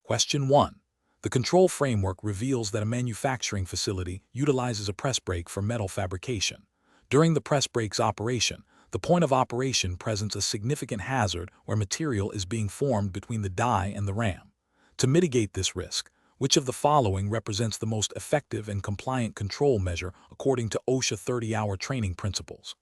Question 1. The control framework reveals that a manufacturing facility utilizes a press brake for metal fabrication. During the press brake's operation, the point of operation presents a significant hazard where material is being formed between the die and the ram. To mitigate this risk, which of the following represents the most effective and compliant control measure according to OSHA 30-hour training principles?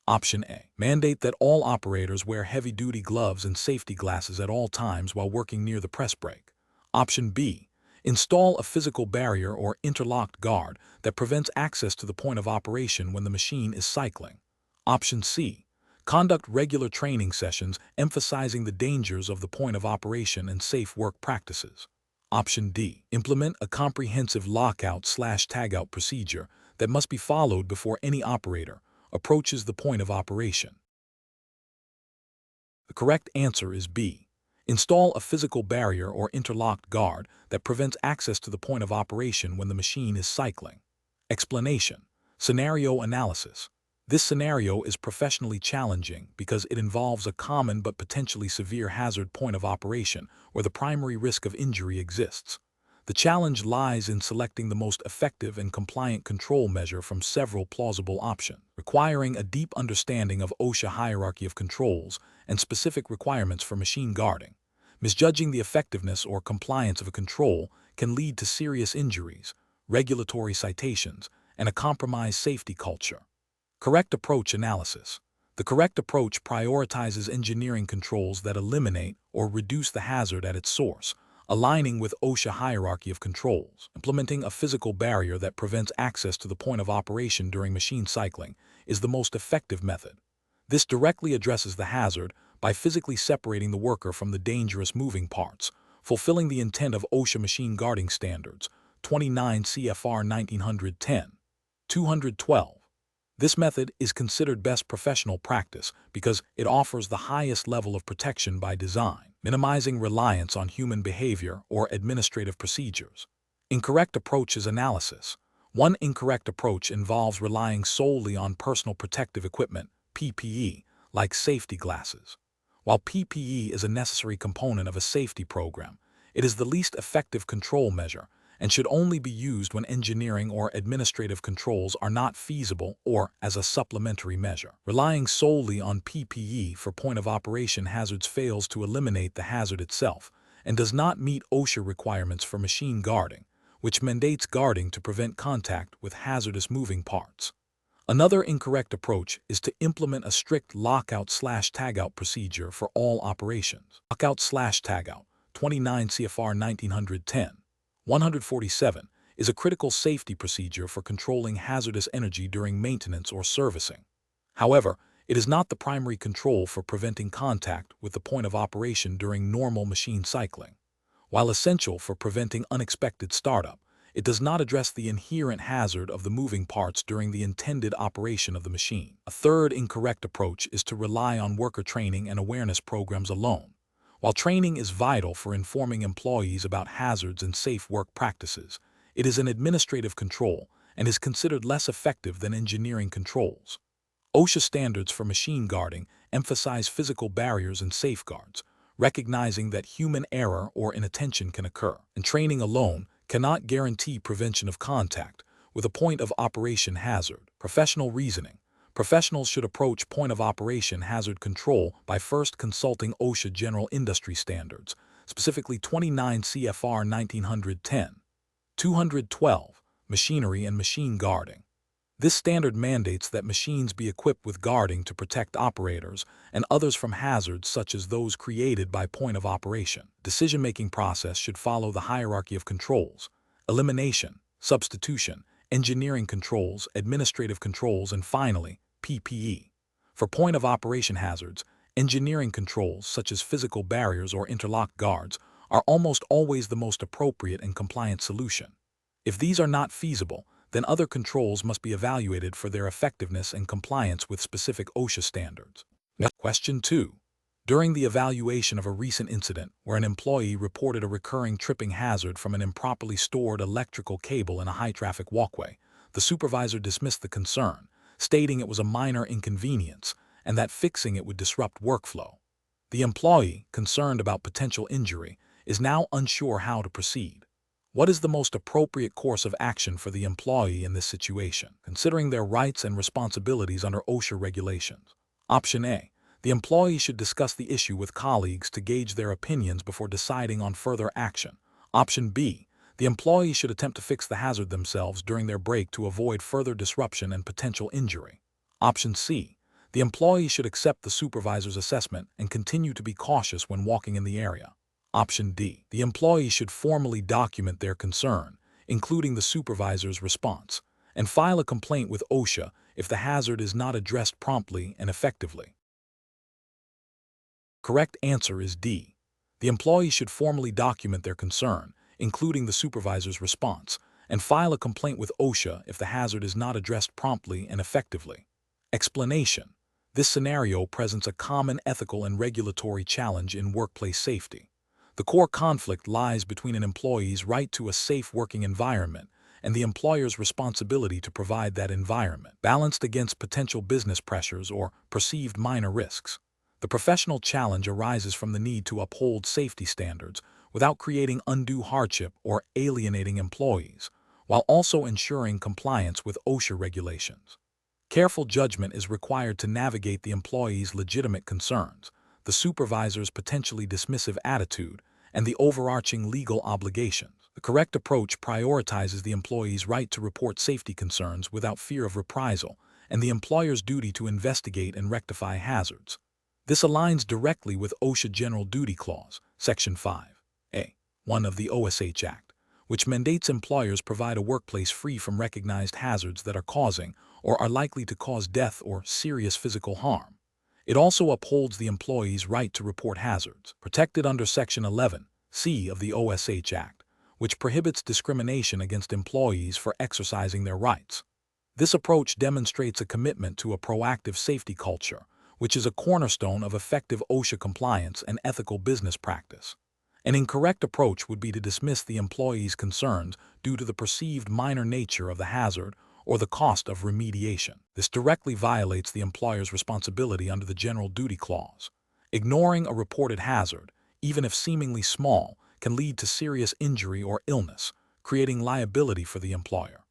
Option A. Mandate that all operators wear heavy-duty gloves and safety glasses at all times while working near the press brake. Option B. Install a physical barrier or interlocked guard that prevents access to the point of operation when the machine is cycling. Option C. Conduct regular training sessions emphasizing the dangers of the point of operation and safe work practices. Option D. Implement a comprehensive lockout/tagout procedure that must be followed before any operator approaches the point of operation. The correct answer is B. Install a physical barrier or interlocked guard that prevents access to the point of operation when the machine is cycling. Explanation. Scenario analysis. This scenario is professionally challenging because it involves a common but potentially severe hazard point of operation where the primary risk of injury exists. The challenge lies in selecting the most effective and compliant control measure from several plausible options, requiring a deep understanding of OSHA hierarchy of controls and specific requirements for machine guarding. Misjudging the effectiveness or compliance of a control can lead to serious injuries, regulatory citations, and a compromised safety culture. Correct approach analysis. The correct approach prioritizes engineering controls that eliminate or reduce the hazard at its source, aligning with OSHA hierarchy of controls. Implementing a physical barrier that prevents access to the point of operation during machine cycling is the most effective method. This directly addresses the hazard by physically separating the worker from the dangerous moving parts, fulfilling the intent of OSHA machine guarding standards, 29 CFR 1910, 212. This method is considered best professional practice because it offers the highest level of protection by design, minimizing reliance on human behavior or administrative procedures. Incorrect approaches analysis. One incorrect approach involves relying solely on personal protective equipment, PPE, like safety glasses. While PPE is a necessary component of a safety program, it is the least effective control measure and should only be used when engineering or administrative controls are not feasible or as a supplementary measure. Relying solely on PPE for point-of-operation hazards fails to eliminate the hazard itself and does not meet OSHA requirements for machine guarding, which mandates guarding to prevent contact with hazardous moving parts. Another incorrect approach is to implement a strict lockout/tagout procedure for all operations. Lockout/tagout, 29 CFR 1910, 147, is a critical safety procedure for controlling hazardous energy during maintenance or servicing. However, it is not the primary control for preventing contact with the point of operation during normal machine cycling. While essential for preventing unexpected startup, it does not address the inherent hazard of the moving parts during the intended operation of the machine. A third incorrect approach is to rely on worker training and awareness programs alone. While training is vital for informing employees about hazards and safe work practices, it is an administrative control and is considered less effective than engineering controls. OSHA standards for machine guarding emphasize physical barriers and safeguards, recognizing that human error or inattention can occur, and training alone cannot guarantee prevention of contact with a point-of-operation hazard. Professional reasoning. Professionals should approach point-of-operation hazard control by first consulting OSHA General Industry Standards, specifically 29 CFR 1910, 212, Machinery and Machine Guarding. This standard mandates that machines be equipped with guarding to protect operators and others from hazards such as those created by point of operation. Decision-making process should follow the hierarchy of controls: elimination, substitution, engineering controls, administrative controls, and finally, PPE. For point of operation hazards, engineering controls such as physical barriers or interlock guards are almost always the most appropriate and compliant solution. If these are not feasible, then other controls must be evaluated for their effectiveness and compliance with specific OSHA standards. Question 2. During the evaluation of a recent incident where an employee reported a recurring tripping hazard from an improperly stored electrical cable in a high-traffic walkway, the supervisor dismissed the concern, stating it was a minor inconvenience and that fixing it would disrupt workflow. The employee, concerned about potential injury, is now unsure how to proceed. What is the most appropriate course of action for the employee in this situation, considering their rights and responsibilities under OSHA regulations? Option A. The employee should discuss the issue with colleagues to gauge their opinions before deciding on further action. Option B. The employee should attempt to fix the hazard themselves during their break to avoid further disruption and potential injury. Option C. The employee should accept the supervisor's assessment and continue to be cautious when walking in the area. Option D. The employee should formally document their concern, including the supervisor's response, and file a complaint with OSHA if the hazard is not addressed promptly and effectively. Correct answer is D. The employee should formally document their concern, including the supervisor's response, and file a complaint with OSHA if the hazard is not addressed promptly and effectively. Explanation. This scenario presents a common ethical and regulatory challenge in workplace safety. The core conflict lies between an employee's right to a safe working environment and the employer's responsibility to provide that environment, balanced against potential business pressures or perceived minor risks. The professional challenge arises from the need to uphold safety standards without creating undue hardship or alienating employees, while also ensuring compliance with OSHA regulations. Careful judgment is required to navigate the employee's legitimate concerns, the supervisor's potentially dismissive attitude, and the overarching legal obligations. The correct approach prioritizes the employee's right to report safety concerns without fear of reprisal and the employer's duty to investigate and rectify hazards. This aligns directly with OSHA General Duty Clause, Section 5(a)(1) of the OSH Act, which mandates employers provide a workplace free from recognized hazards that are causing or are likely to cause death or serious physical harm. It also upholds the employee's right to report hazards, protected under Section 11(c) of the OSH Act, which prohibits discrimination against employees for exercising their rights. This approach demonstrates a commitment to a proactive safety culture, which is a cornerstone of effective OSHA compliance and ethical business practice. An incorrect approach would be to dismiss the employee's concerns due to the perceived minor nature of the hazard or the cost of remediation. This directly violates the employer's responsibility under the General Duty Clause. Ignoring a reported hazard, even if seemingly small, can lead to serious injury or illness, creating liability for the employer.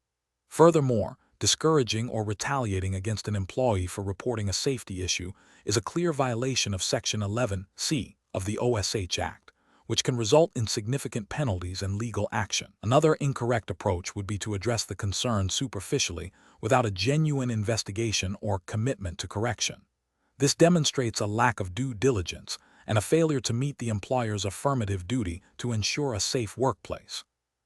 Furthermore, discouraging or retaliating against an employee for reporting a safety issue is a clear violation of Section 11(c) of the OSH Act, which can result in significant penalties and legal action. Another incorrect approach would be to address the concern superficially without a genuine investigation or commitment to correction. This demonstrates a lack of due diligence and a failure to meet the employer's affirmative duty to ensure a safe workplace.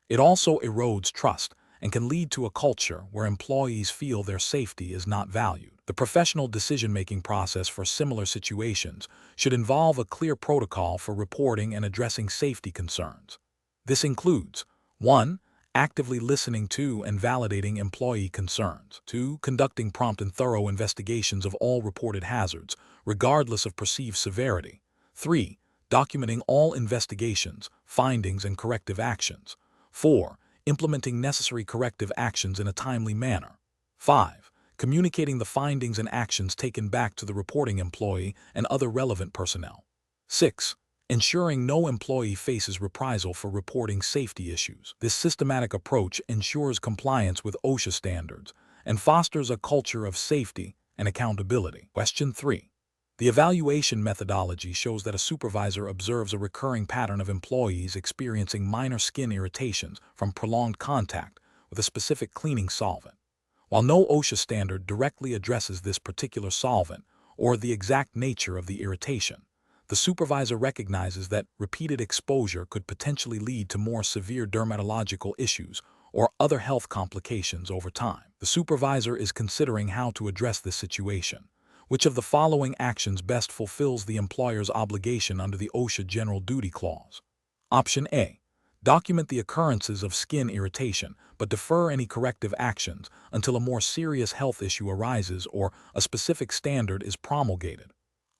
It also erodes trust and can lead to a culture where employees feel their safety is not valued. The professional decision-making process for similar situations should involve a clear protocol for reporting and addressing safety concerns. This includes 1. Actively listening to and validating employee concerns. 2. Conducting prompt and thorough investigations of all reported hazards, regardless of perceived severity. 3. Documenting all investigations, findings, and corrective actions. 4. Implementing necessary corrective actions in a timely manner. 5. Communicating the findings and actions taken back to the reporting employee and other relevant personnel. 6. Ensuring no employee faces reprisal for reporting safety issues. This systematic approach ensures compliance with OSHA standards and fosters a culture of safety and accountability. Question 3. The evaluation methodology shows that a supervisor observes a recurring pattern of employees experiencing minor skin irritations from prolonged contact with a specific cleaning solvent. While no OSHA standard directly addresses this particular solvent or the exact nature of the irritation, the supervisor recognizes that repeated exposure could potentially lead to more severe dermatological issues or other health complications over time. The supervisor is considering how to address this situation. Which of the following actions best fulfills the employer's obligation under the OSHA General Duty Clause? Option A. Document the occurrences of skin irritation, but defer any corrective actions until a more serious health issue arises or a specific standard is promulgated.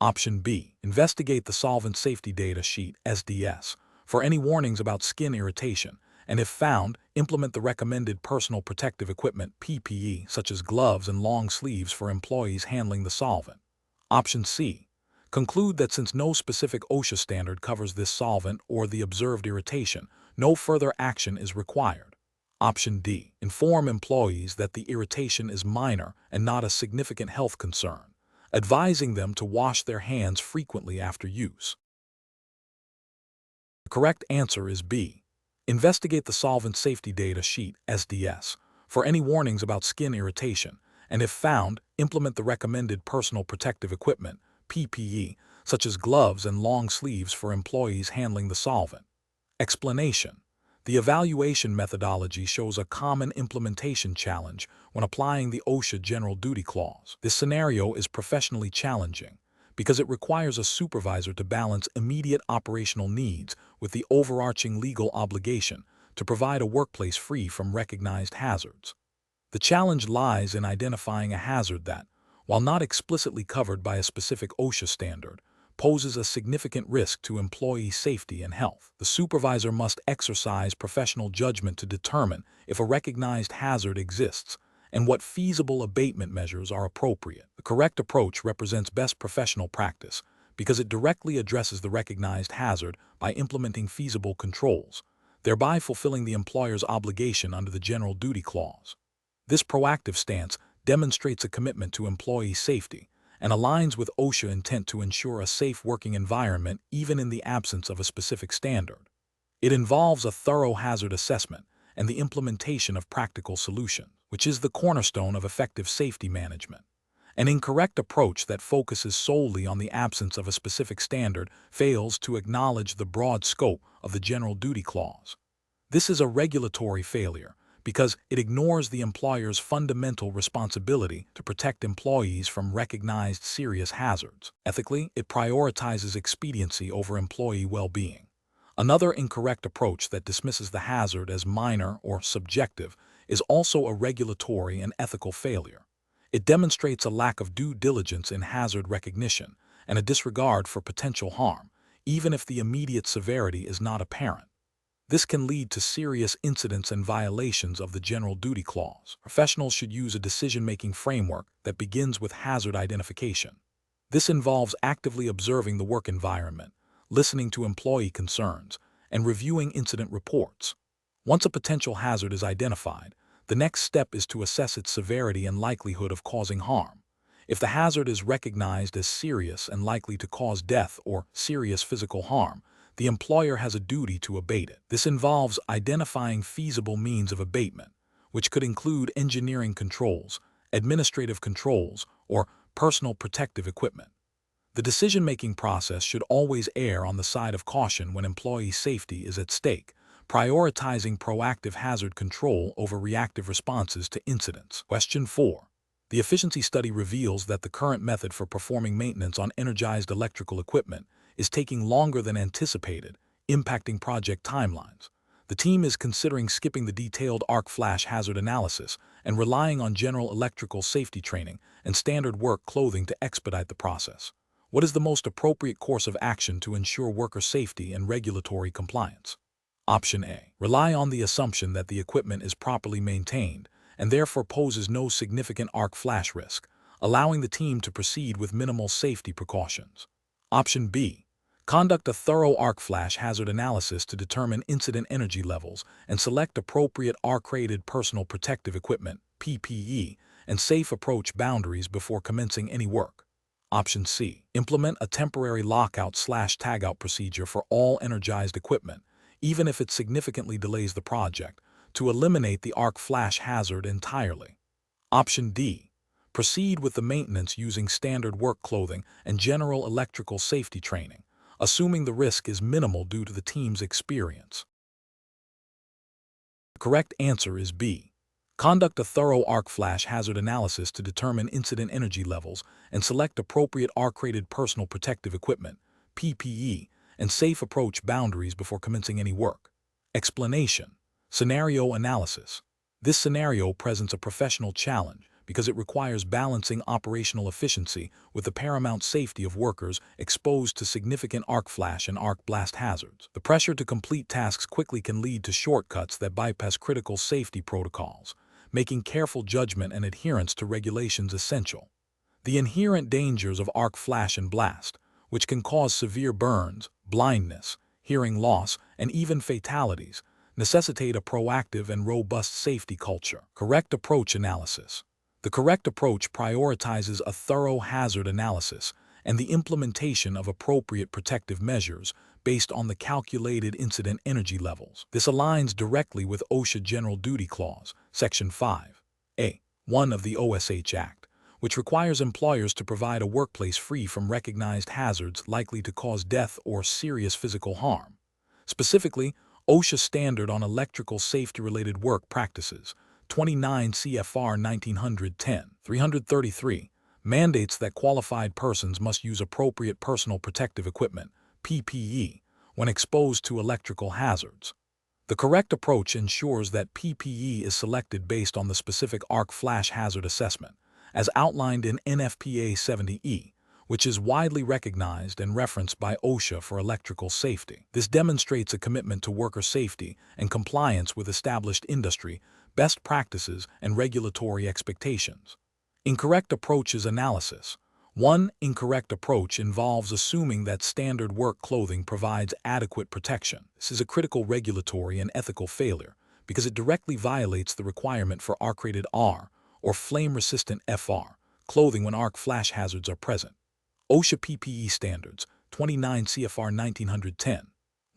Option B. Investigate the Solvent Safety Data Sheet (SDS) for any warnings about skin irritation, and if found, implement the recommended personal protective equipment (PPE) such as gloves and long sleeves for employees handling the solvent. Option C. Conclude that since no specific OSHA standard covers this solvent or the observed irritation, no further action is required. Option D. Inform employees that the irritation is minor and not a significant health concern, advising them to wash their hands frequently after use. The correct answer is B. Investigate the solvent safety data sheet (SDS) for any warnings about skin irritation, and if found, implement the recommended personal protective equipment (PPE), such as gloves and long sleeves for employees handling the solvent. Explanation: the evaluation methodology shows a common implementation challenge when applying the OSHA General Duty Clause. This scenario is professionally challenging because it requires a supervisor to balance immediate operational needs with the overarching legal obligation to provide a workplace free from recognized hazards. The challenge lies in identifying a hazard that, while not explicitly covered by a specific OSHA standard, poses a significant risk to employee safety and health. The supervisor must exercise professional judgment to determine if a recognized hazard exists and what feasible abatement measures are appropriate. The correct approach represents best professional practice because it directly addresses the recognized hazard by implementing feasible controls, thereby fulfilling the employer's obligation under the General Duty Clause. This proactive stance demonstrates a commitment to employee safety and aligns with OSHA intent to ensure a safe working environment even in the absence of a specific standard. It involves a thorough hazard assessment and the implementation of practical solutions, which is the cornerstone of effective safety management. An incorrect approach that focuses solely on the absence of a specific standard fails to acknowledge the broad scope of the General Duty Clause. This is a regulatory failure because it ignores the employer's fundamental responsibility to protect employees from recognized serious hazards. Ethically, it prioritizes expediency over employee well-being. Another incorrect approach that dismisses the hazard as minor or subjective is also a regulatory and ethical failure. It demonstrates a lack of due diligence in hazard recognition and a disregard for potential harm, even if the immediate severity is not apparent. This can lead to serious incidents and violations of the General Duty Clause. Professionals should use a decision-making framework that begins with hazard identification. This involves actively observing the work environment, listening to employee concerns, and reviewing incident reports. Once a potential hazard is identified, the next step is to assess its severity and likelihood of causing harm. If the hazard is recognized as serious and likely to cause death or serious physical harm, the employer has a duty to abate it. This involves identifying feasible means of abatement, which could include engineering controls, administrative controls, or personal protective equipment. The decision-making process should always err on the side of caution when employee safety is at stake, prioritizing proactive hazard control over reactive responses to incidents. Question 4. The efficiency study reveals that the current method for performing maintenance on energized electrical equipment is taking longer than anticipated, impacting project timelines. The team is considering skipping the detailed arc flash hazard analysis and relying on general electrical safety training and standard work clothing to expedite the process. What is the most appropriate course of action to ensure worker safety and regulatory compliance? Option A. Rely on the assumption that the equipment is properly maintained and therefore poses no significant arc flash risk, allowing the team to proceed with minimal safety precautions. Option B. Conduct a thorough arc flash hazard analysis to determine incident energy levels and select appropriate arc-rated personal protective equipment (PPE) and safe approach boundaries before commencing any work. Option C. Implement a temporary lockout/tagout procedure for all energized equipment, even if it significantly delays the project, to eliminate the arc flash hazard entirely. Option D. Proceed with the maintenance using standard work clothing and general electrical safety training, assuming the risk is minimal due to the team's experience. The correct answer is B. Conduct a thorough arc flash hazard analysis to determine incident energy levels and select appropriate arc-rated personal protective equipment, PPE, and safe approach boundaries before commencing any work. Explanation: scenario analysis. This scenario presents a professional challenge because it requires balancing operational efficiency with the paramount safety of workers exposed to significant arc flash and arc blast hazards. The pressure to complete tasks quickly can lead to shortcuts that bypass critical safety protocols, making careful judgment and adherence to regulations essential. The inherent dangers of arc flash and blast, which can cause severe burns, blindness, hearing loss, and even fatalities, necessitate a proactive and robust safety culture. Correct approach analysis. The correct approach prioritizes a thorough hazard analysis and the implementation of appropriate protective measures based on the calculated incident energy levels. This aligns directly with OSHA General Duty Clause, Section 5(a)(1) of the OSH Act, which requires employers to provide a workplace free from recognized hazards likely to cause death or serious physical harm. Specifically, OSHA Standard on Electrical Safety-Related Work Practices, 29 CFR 1910-333, mandates that qualified persons must use appropriate personal protective equipment, PPE, when exposed to electrical hazards. The correct approach ensures that PPE is selected based on the specific arc flash hazard assessment, as outlined in NFPA 70E, which is widely recognized and referenced by OSHA for electrical safety. This demonstrates a commitment to worker safety and compliance with established industry, best practices, and regulatory expectations. Incorrect approaches analysis. One incorrect approach involves assuming that standard work clothing provides adequate protection. This is a critical regulatory and ethical failure because it directly violates the requirement for arc-rated R, or flame-resistant FR, clothing when arc flash hazards are present. OSHA PPE standards, 29 CFR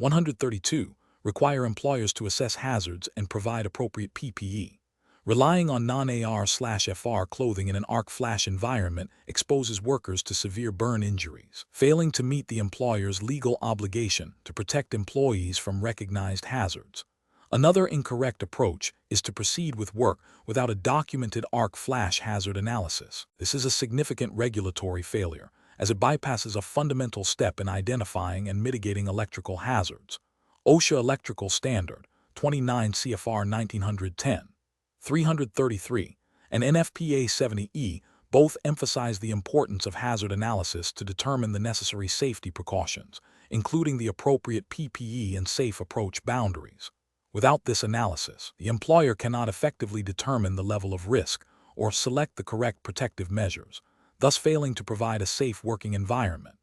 1910-132, require employers to assess hazards and provide appropriate PPE. Relying on non-AR/FR clothing in an arc flash environment exposes workers to severe burn injuries. Failing to meet the employer's legal obligation to protect employees from recognized hazards. Another incorrect approach is to proceed with work without a documented arc flash hazard analysis. This is a significant regulatory failure, as it bypasses a fundamental step in identifying and mitigating electrical hazards. OSHA Electrical Standard, 29 CFR 1910-333, and NFPA 70E both emphasize the importance of hazard analysis to determine the necessary safety precautions, including the appropriate PPE and safe approach boundaries. Without this analysis, the employer cannot effectively determine the level of risk or select the correct protective measures, thus failing to provide a safe working environment.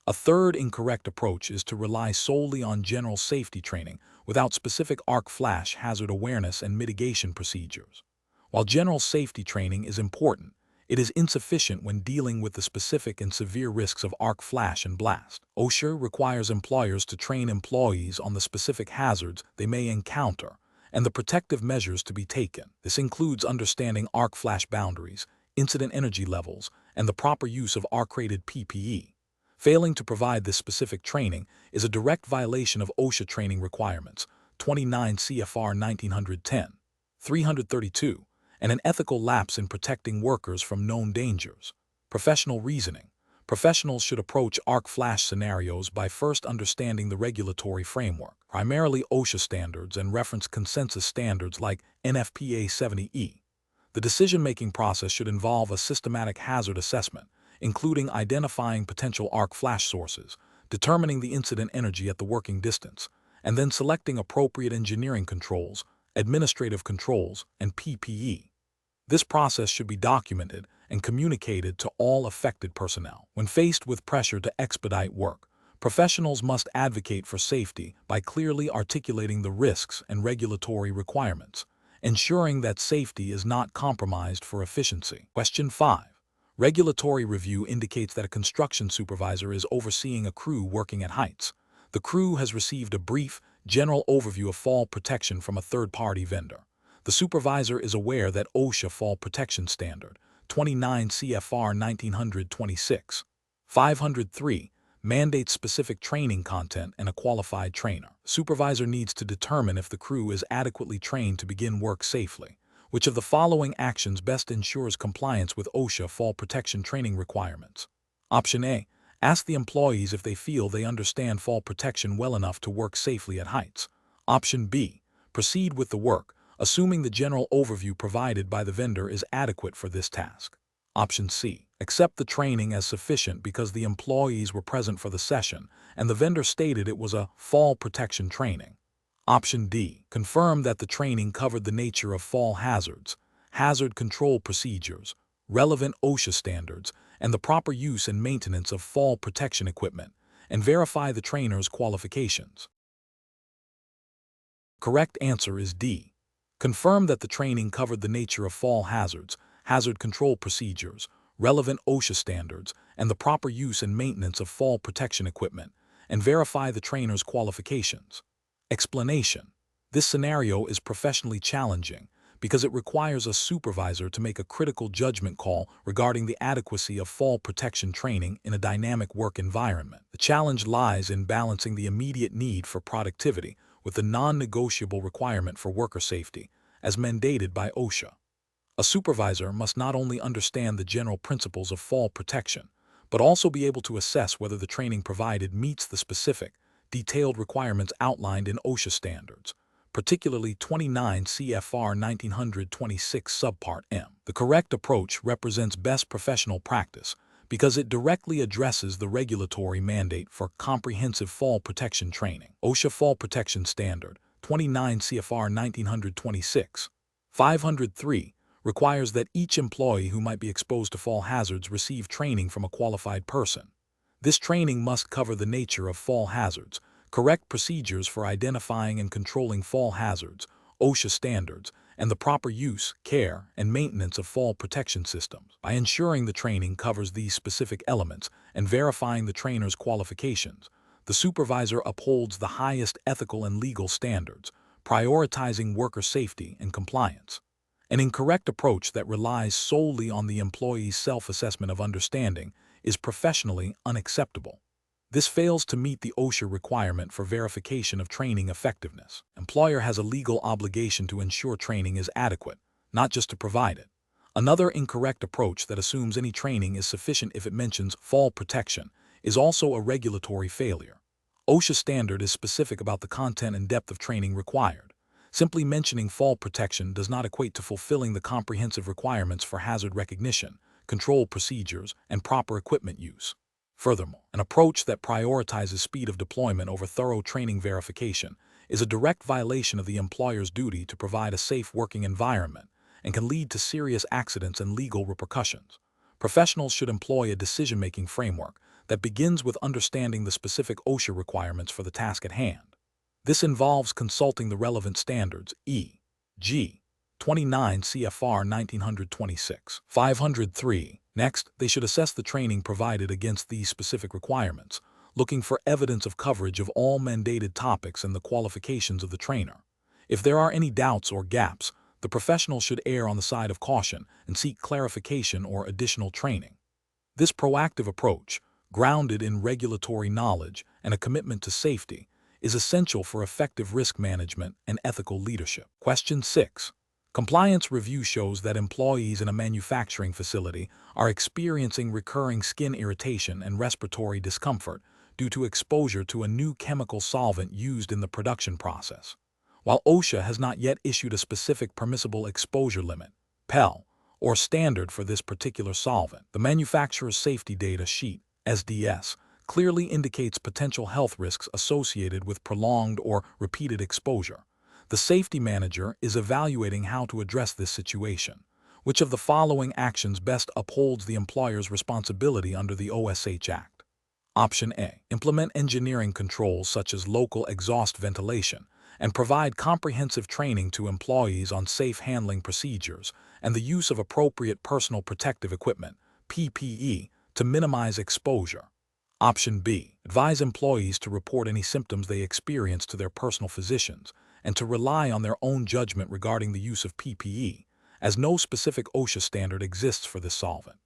A third incorrect approach is to rely solely on general safety training without specific arc flash hazard awareness and mitigation procedures. While general safety training is important, it is insufficient when dealing with the specific and severe risks of arc flash and blast. OSHA requires employers to train employees on the specific hazards they may encounter and the protective measures to be taken. This includes understanding arc flash boundaries, incident energy levels, and the proper use of arc-rated PPE. Failing to provide this specific training is a direct violation of OSHA training requirements, 29 CFR 1910-332, and an ethical lapse in protecting workers from known dangers. Professional reasoning. Professionals should approach arc flash scenarios by first understanding the regulatory framework, primarily OSHA standards and reference consensus standards like NFPA 70E. The decision-making process should involve a systematic hazard assessment, including identifying potential arc flash sources, determining the incident energy at the working distance, and then selecting appropriate engineering controls, administrative controls, and PPE. This process should be documented and communicated to all affected personnel. When faced with pressure to expedite work, professionals must advocate for safety by clearly articulating the risks and regulatory requirements, ensuring that safety is not compromised for efficiency. Question 5. Regulatory review indicates that a construction supervisor is overseeing a crew working at heights. The crew has received a brief, general overview of fall protection from a third-party vendor. The supervisor is aware that OSHA Fall Protection Standard, 29 CFR 1926-503, mandates specific training content and a qualified trainer. The supervisor needs to determine if the crew is adequately trained to begin work safely. Which of the following actions best ensures compliance with OSHA Fall Protection training requirements? Option A. Ask the employees if they feel they understand fall protection well enough to work safely at heights. Option B. Proceed with the work, assuming the general overview provided by the vendor is adequate for this task. Option C. Accept the training as sufficient because the employees were present for the session and the vendor stated it was a fall protection training. Option D. Confirm that the training covered the nature of fall hazards, hazard control procedures, relevant OSHA standards, and the proper use and maintenance of fall protection equipment, and verify the trainer's qualifications. Correct answer is D. Confirm that the training covered the nature of fall hazards, hazard control procedures, relevant OSHA standards, and the proper use and maintenance of fall protection equipment, and verify the trainer's qualifications. Explanation: this scenario is professionally challenging because it requires a supervisor to make a critical judgment call regarding the adequacy of fall protection training in a dynamic work environment. The challenge lies in balancing the immediate need for productivity with the non-negotiable requirement for worker safety, as mandated by OSHA. A supervisor must not only understand the general principles of fall protection, but also be able to assess whether the training provided meets the specific, detailed requirements outlined in OSHA standards, particularly 29 CFR 1926 Subpart M. The correct approach represents best professional practice because it directly addresses the regulatory mandate for comprehensive fall protection training. OSHA Fall Protection Standard 29 CFR 1926 503 requires that each employee who might be exposed to fall hazards receive training from a qualified person. This training must cover the nature of fall hazards, correct procedures for identifying and controlling fall hazards, OSHA standards, and the proper use, care, and maintenance of fall protection systems. By ensuring the training covers these specific elements and verifying the trainer's qualifications, the supervisor upholds the highest ethical and legal standards, prioritizing worker safety and compliance. An incorrect approach that relies solely on the employee's self-assessment of understanding is professionally unacceptable. This fails to meet the OSHA requirement for verification of training effectiveness. Employer has a legal obligation to ensure training is adequate, not just to provide it. Another incorrect approach that assumes any training is sufficient if it mentions fall protection is also a regulatory failure. OSHA standard is specific about the content and depth of training required. Simply mentioning fall protection does not equate to fulfilling the comprehensive requirements for hazard recognition, control procedures, and proper equipment use. Furthermore, an approach that prioritizes speed of deployment over thorough training verification is a direct violation of the employer's duty to provide a safe working environment and can lead to serious accidents and legal repercussions. Professionals should employ a decision-making framework that begins with understanding the specific OSHA requirements for the task at hand. This involves consulting the relevant standards, e.g., 29 CFR 1926 503. Next, they should assess the training provided against these specific requirements, looking for evidence of coverage of all mandated topics and the qualifications of the trainer. If there are any doubts or gaps, the professional should err on the side of caution and seek clarification or additional training. This proactive approach, grounded in regulatory knowledge and a commitment to safety, is essential for effective risk management and ethical leadership. Question 6. Compliance review shows that employees in a manufacturing facility are experiencing recurring skin irritation and respiratory discomfort due to exposure to a new chemical solvent used in the production process. While OSHA has not yet issued a specific permissible exposure limit, PEL, or standard for this particular solvent, the manufacturer's safety data sheet, SDS, clearly indicates potential health risks associated with prolonged or repeated exposure. The safety manager is evaluating how to address this situation. Which of the following actions best upholds the employer's responsibility under the OSH Act? Option A. Implement engineering controls such as local exhaust ventilation and provide comprehensive training to employees on safe handling procedures and the use of appropriate personal protective equipment, PPE, to minimize exposure. Option B. Advise employees to report any symptoms they experience to their personal physicians and to rely on their own judgment regarding the use of PPE, as no specific OSHA standard exists for this solvent.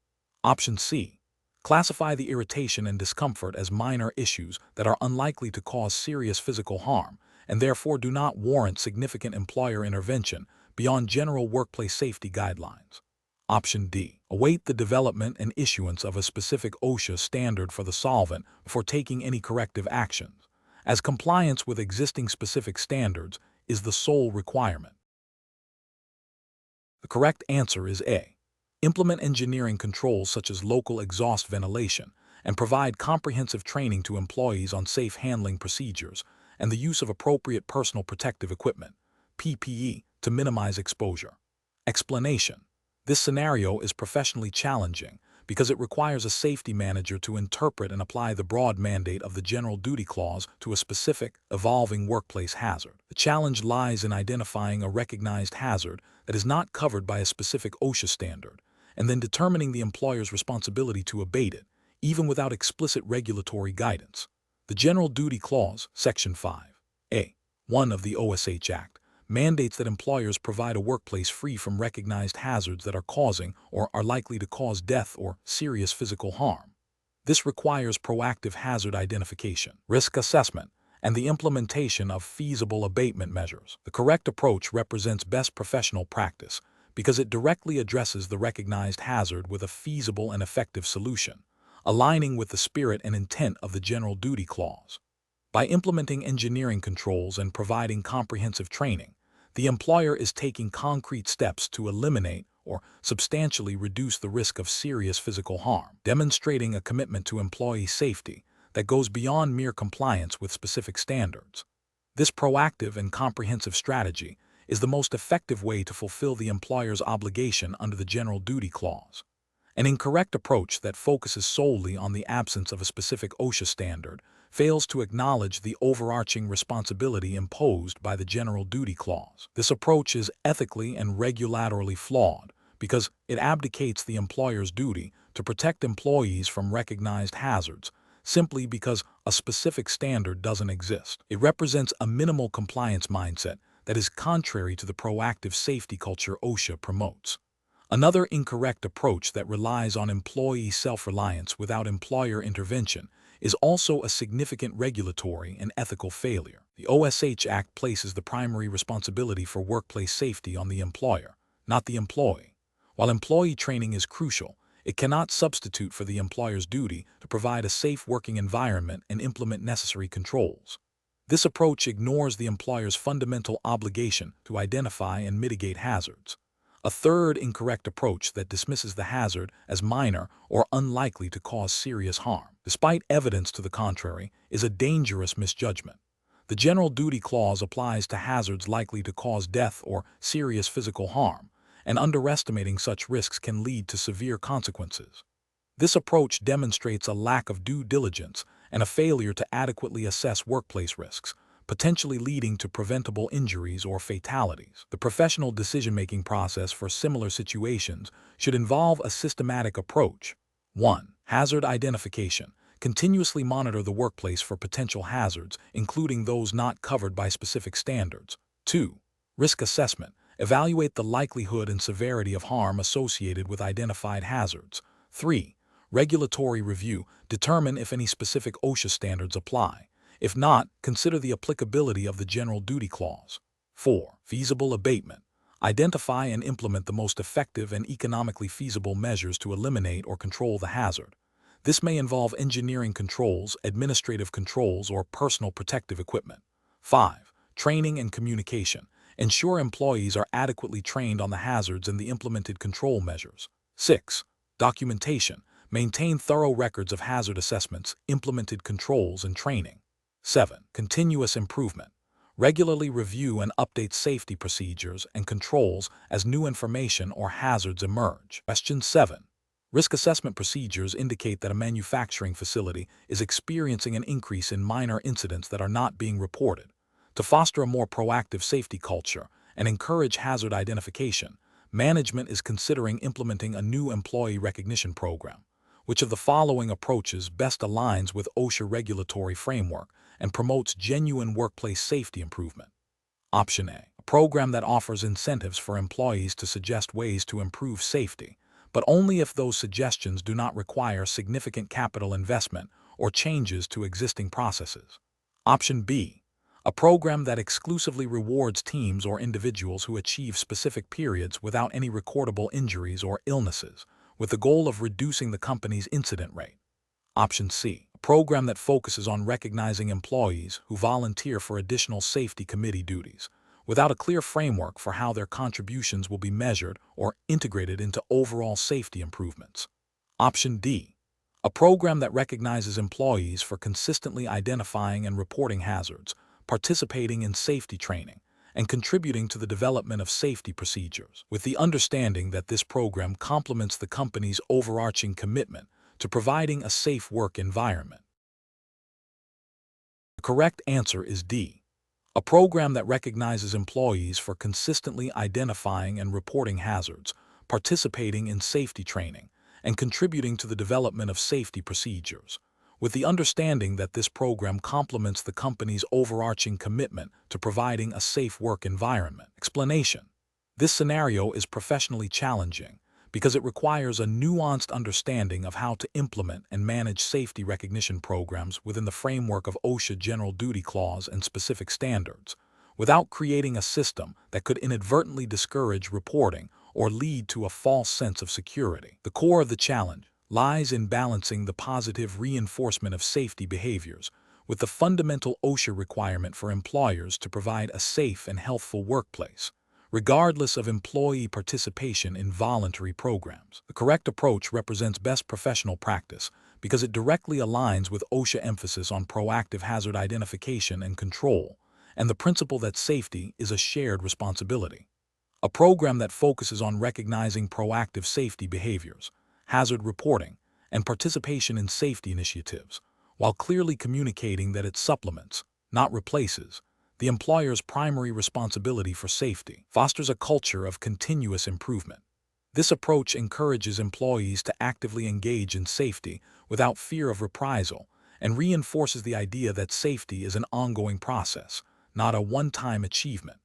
Option C. Classify the irritation and discomfort as minor issues that are unlikely to cause serious physical harm and therefore do not warrant significant employer intervention beyond general workplace safety guidelines. Option D. Await the development and issuance of a specific OSHA standard for the solvent before taking any corrective actions, as compliance with existing specific standards is the sole requirement. The correct answer is A. Implement engineering controls such as local exhaust ventilation and provide comprehensive training to employees on safe handling procedures and the use of appropriate personal protective equipment, PPE, to minimize exposure. Explanation: this scenario is professionally challenging because it requires a safety manager to interpret and apply the broad mandate of the General Duty Clause to a specific, evolving workplace hazard. The challenge lies in identifying a recognized hazard that is not covered by a specific OSHA standard, and then determining the employer's responsibility to abate it, even without explicit regulatory guidance. The General Duty Clause, Section 5(a)(1) of the OSH Act, mandates that employers provide a workplace free from recognized hazards that are causing or are likely to cause death or serious physical harm. This requires proactive hazard identification, risk assessment, and the implementation of feasible abatement measures. The correct approach represents best professional practice because it directly addresses the recognized hazard with a feasible and effective solution, aligning with the spirit and intent of the General Duty Clause. By implementing engineering controls and providing comprehensive training, the employer is taking concrete steps to eliminate or substantially reduce the risk of serious physical harm, demonstrating a commitment to employee safety that goes beyond mere compliance with specific standards. This proactive and comprehensive strategy is the most effective way to fulfill the employer's obligation under the General Duty Clause. An incorrect approach that focuses solely on the absence of a specific OSHA standard fails to acknowledge the overarching responsibility imposed by the General Duty Clause. This approach is ethically and regulatorily flawed because it abdicates the employer's duty to protect employees from recognized hazards simply because a specific standard doesn't exist. It represents a minimal compliance mindset that is contrary to the proactive safety culture OSHA promotes. Another incorrect approach that relies on employee self-reliance without employer intervention is also a significant regulatory and ethical failure. The OSH Act places the primary responsibility for workplace safety on the employer, not the employee. While employee training is crucial, it cannot substitute for the employer's duty to provide a safe working environment and implement necessary controls. This approach ignores the employer's fundamental obligation to identify and mitigate hazards. A third incorrect approach that dismisses the hazard as minor or unlikely to cause serious harm, despite evidence to the contrary, is a dangerous misjudgment. The General Duty Clause applies to hazards likely to cause death or serious physical harm, and underestimating such risks can lead to severe consequences. This approach demonstrates a lack of due diligence and a failure to adequately assess workplace risks, potentially leading to preventable injuries or fatalities. The professional decision-making process for similar situations should involve a systematic approach. 1. Hazard identification. Continuously monitor the workplace for potential hazards, including those not covered by specific standards. 2. Risk assessment. Evaluate the likelihood and severity of harm associated with identified hazards. 3. Regulatory review. Determine if any specific OSHA standards apply. If not, consider the applicability of the General Duty Clause. 4. Feasible abatement. Identify and implement the most effective and economically feasible measures to eliminate or control the hazard. This may involve engineering controls, administrative controls, or personal protective equipment. 5. Training and communication. Ensure employees are adequately trained on the hazards and the implemented control measures. 6. Documentation. Maintain thorough records of hazard assessments, implemented controls, and training. 7. Continuous improvement. Regularly review and update safety procedures and controls as new information or hazards emerge. Question 7. Risk assessment procedures indicate that a manufacturing facility is experiencing an increase in minor incidents that are not being reported. To foster a more proactive safety culture and encourage hazard identification, management is considering implementing a new employee recognition program. Which of the following approaches best aligns with OSHA regulatory framework and promotes genuine workplace safety improvement? Option A. A program that offers incentives for employees to suggest ways to improve safety, but only if those suggestions do not require significant capital investment or changes to existing processes. Option B. A program that exclusively rewards teams or individuals who achieve specific periods without any recordable injuries or illnesses, with the goal of reducing the company's incident rate. Option C. A program that focuses on recognizing employees who volunteer for additional safety committee duties, without a clear framework for how their contributions will be measured or integrated into overall safety improvements. Option D. A program that recognizes employees for consistently identifying and reporting hazards, participating in safety training, and contributing to the development of safety procedures, with the understanding that this program complements the company's overarching commitment to providing a safe work environment. The correct answer is D. A program that recognizes employees for consistently identifying and reporting hazards, participating in safety training, and contributing to the development of safety procedures, with the understanding that this program complements the company's overarching commitment to providing a safe work environment. Explanation: this scenario is professionally challenging because it requires a nuanced understanding of how to implement and manage safety recognition programs within the framework of OSHA General Duty Clause and specific standards, without creating a system that could inadvertently discourage reporting or lead to a false sense of security. The core of the challenge lies in balancing the positive reinforcement of safety behaviors with the fundamental OSHA requirement for employers to provide a safe and healthful workplace, regardless of employee participation in voluntary programs. The correct approach represents best professional practice because it directly aligns with OSHA emphasis on proactive hazard identification and control, and the principle that safety is a shared responsibility. A program that focuses on recognizing proactive safety behaviors, hazard reporting, and participation in safety initiatives, while clearly communicating that it supplements, not replaces, the employer's primary responsibility for safety, fosters a culture of continuous improvement. This approach encourages employees to actively engage in safety without fear of reprisal and reinforces the idea that safety is an ongoing process, not a one-time achievement.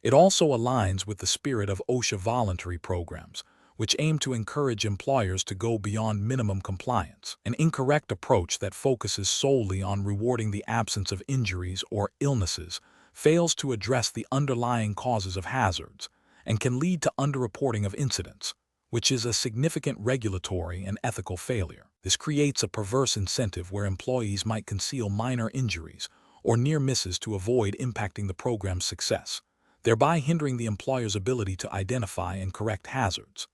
It also aligns with the spirit of OSHA voluntary programs, which aim to encourage employers to go beyond minimum compliance. An incorrect approach that focuses solely on rewarding the absence of injuries or illnesses fails to address the underlying causes of hazards and can lead to underreporting of incidents, which is a significant regulatory and ethical failure. This creates a perverse incentive where employees might conceal minor injuries or near misses to avoid impacting the program's success, thereby hindering the employer's ability to identify and correct hazards.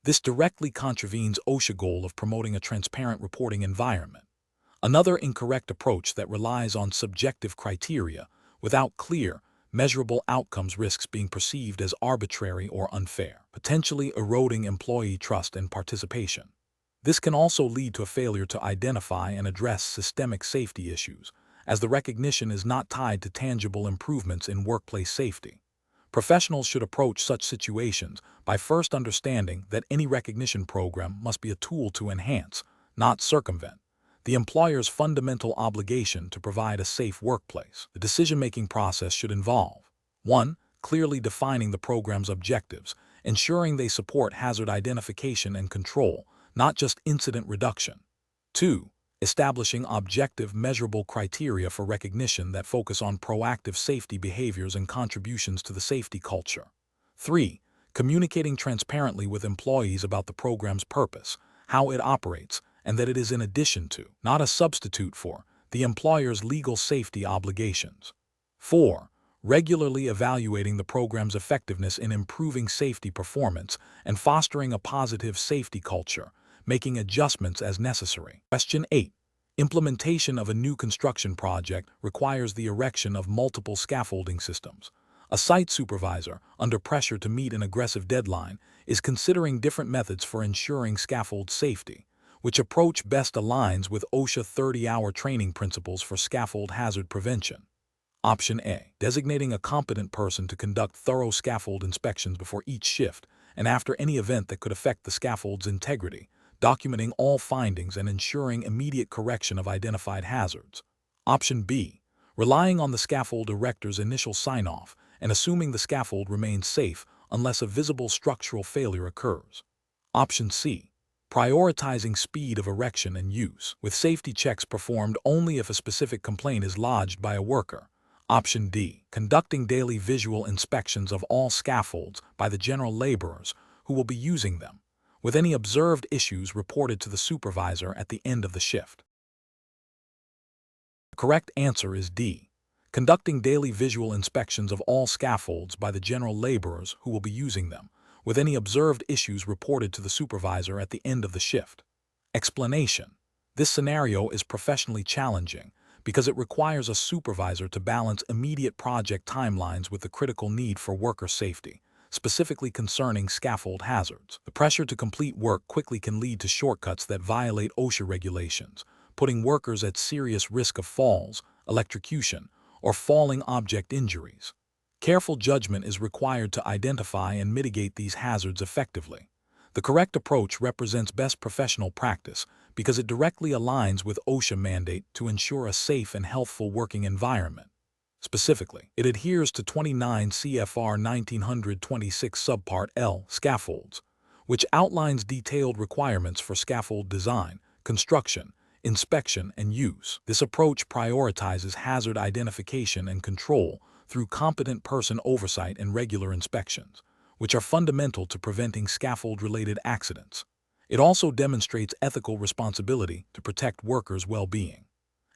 This directly contravenes OSHA's goal of promoting a transparent reporting environment. Another incorrect approach that relies on subjective criteria without clear, measurable outcomes risks being perceived as arbitrary or unfair, potentially eroding employee trust and participation. This can also lead to a failure to identify and address systemic safety issues, as the recognition is not tied to tangible improvements in workplace safety. Professionals should approach such situations by first understanding that any recognition program must be a tool to enhance, not circumvent, the employer's fundamental obligation to provide a safe workplace. The decision-making process should involve 1. Clearly defining the program's objectives, ensuring they support hazard identification and control, not just incident reduction. 2. Establishing objective, measurable criteria for recognition that focus on proactive safety behaviors and contributions to the safety culture. 3. Communicating transparently with employees about the program's purpose, how it operates, and that it is in addition to, not a substitute for, the employer's legal safety obligations. 4. Regularly evaluating the program's effectiveness in improving safety performance and fostering a positive safety culture, making adjustments as necessary. Question 8. Implementation of a new construction project requires the erection of multiple scaffolding systems. A site supervisor, under pressure to meet an aggressive deadline, is considering different methods for ensuring scaffold safety. Which approach best aligns with OSHA 30-hour training principles for scaffold hazard prevention? Option A. Designating a competent person to conduct thorough scaffold inspections before each shift and after any event that could affect the scaffold's integrity, documenting all findings and ensuring immediate correction of identified hazards. Option B. Relying on the scaffold erector's initial sign-off and assuming the scaffold remains safe unless a visible structural failure occurs. Option C. Prioritizing speed of erection and use, with safety checks performed only if a specific complaint is lodged by a worker. Option D. Conducting daily visual inspections of all scaffolds by the general laborers who will be using them, with any observed issues reported to the supervisor at the end of the shift. The correct answer is D. Conducting daily visual inspections of all scaffolds by the general laborers who will be using them, with any observed issues reported to the supervisor at the end of the shift. Explanation: this scenario is professionally challenging because it requires a supervisor to balance immediate project timelines with the critical need for worker safety, specifically concerning scaffold hazards. The pressure to complete work quickly can lead to shortcuts that violate OSHA regulations, putting workers at serious risk of falls, electrocution, or falling object injuries. Careful judgment is required to identify and mitigate these hazards effectively. The correct approach represents best professional practice because it directly aligns with OSHA mandate to ensure a safe and healthful working environment. Specifically, it adheres to 29 CFR 1926 Subpart L, scaffolds, which outlines detailed requirements for scaffold design, construction, inspection, and use. This approach prioritizes hazard identification and control through competent person oversight and regular inspections, which are fundamental to preventing scaffold-related accidents. It also demonstrates ethical responsibility to protect workers' well-being.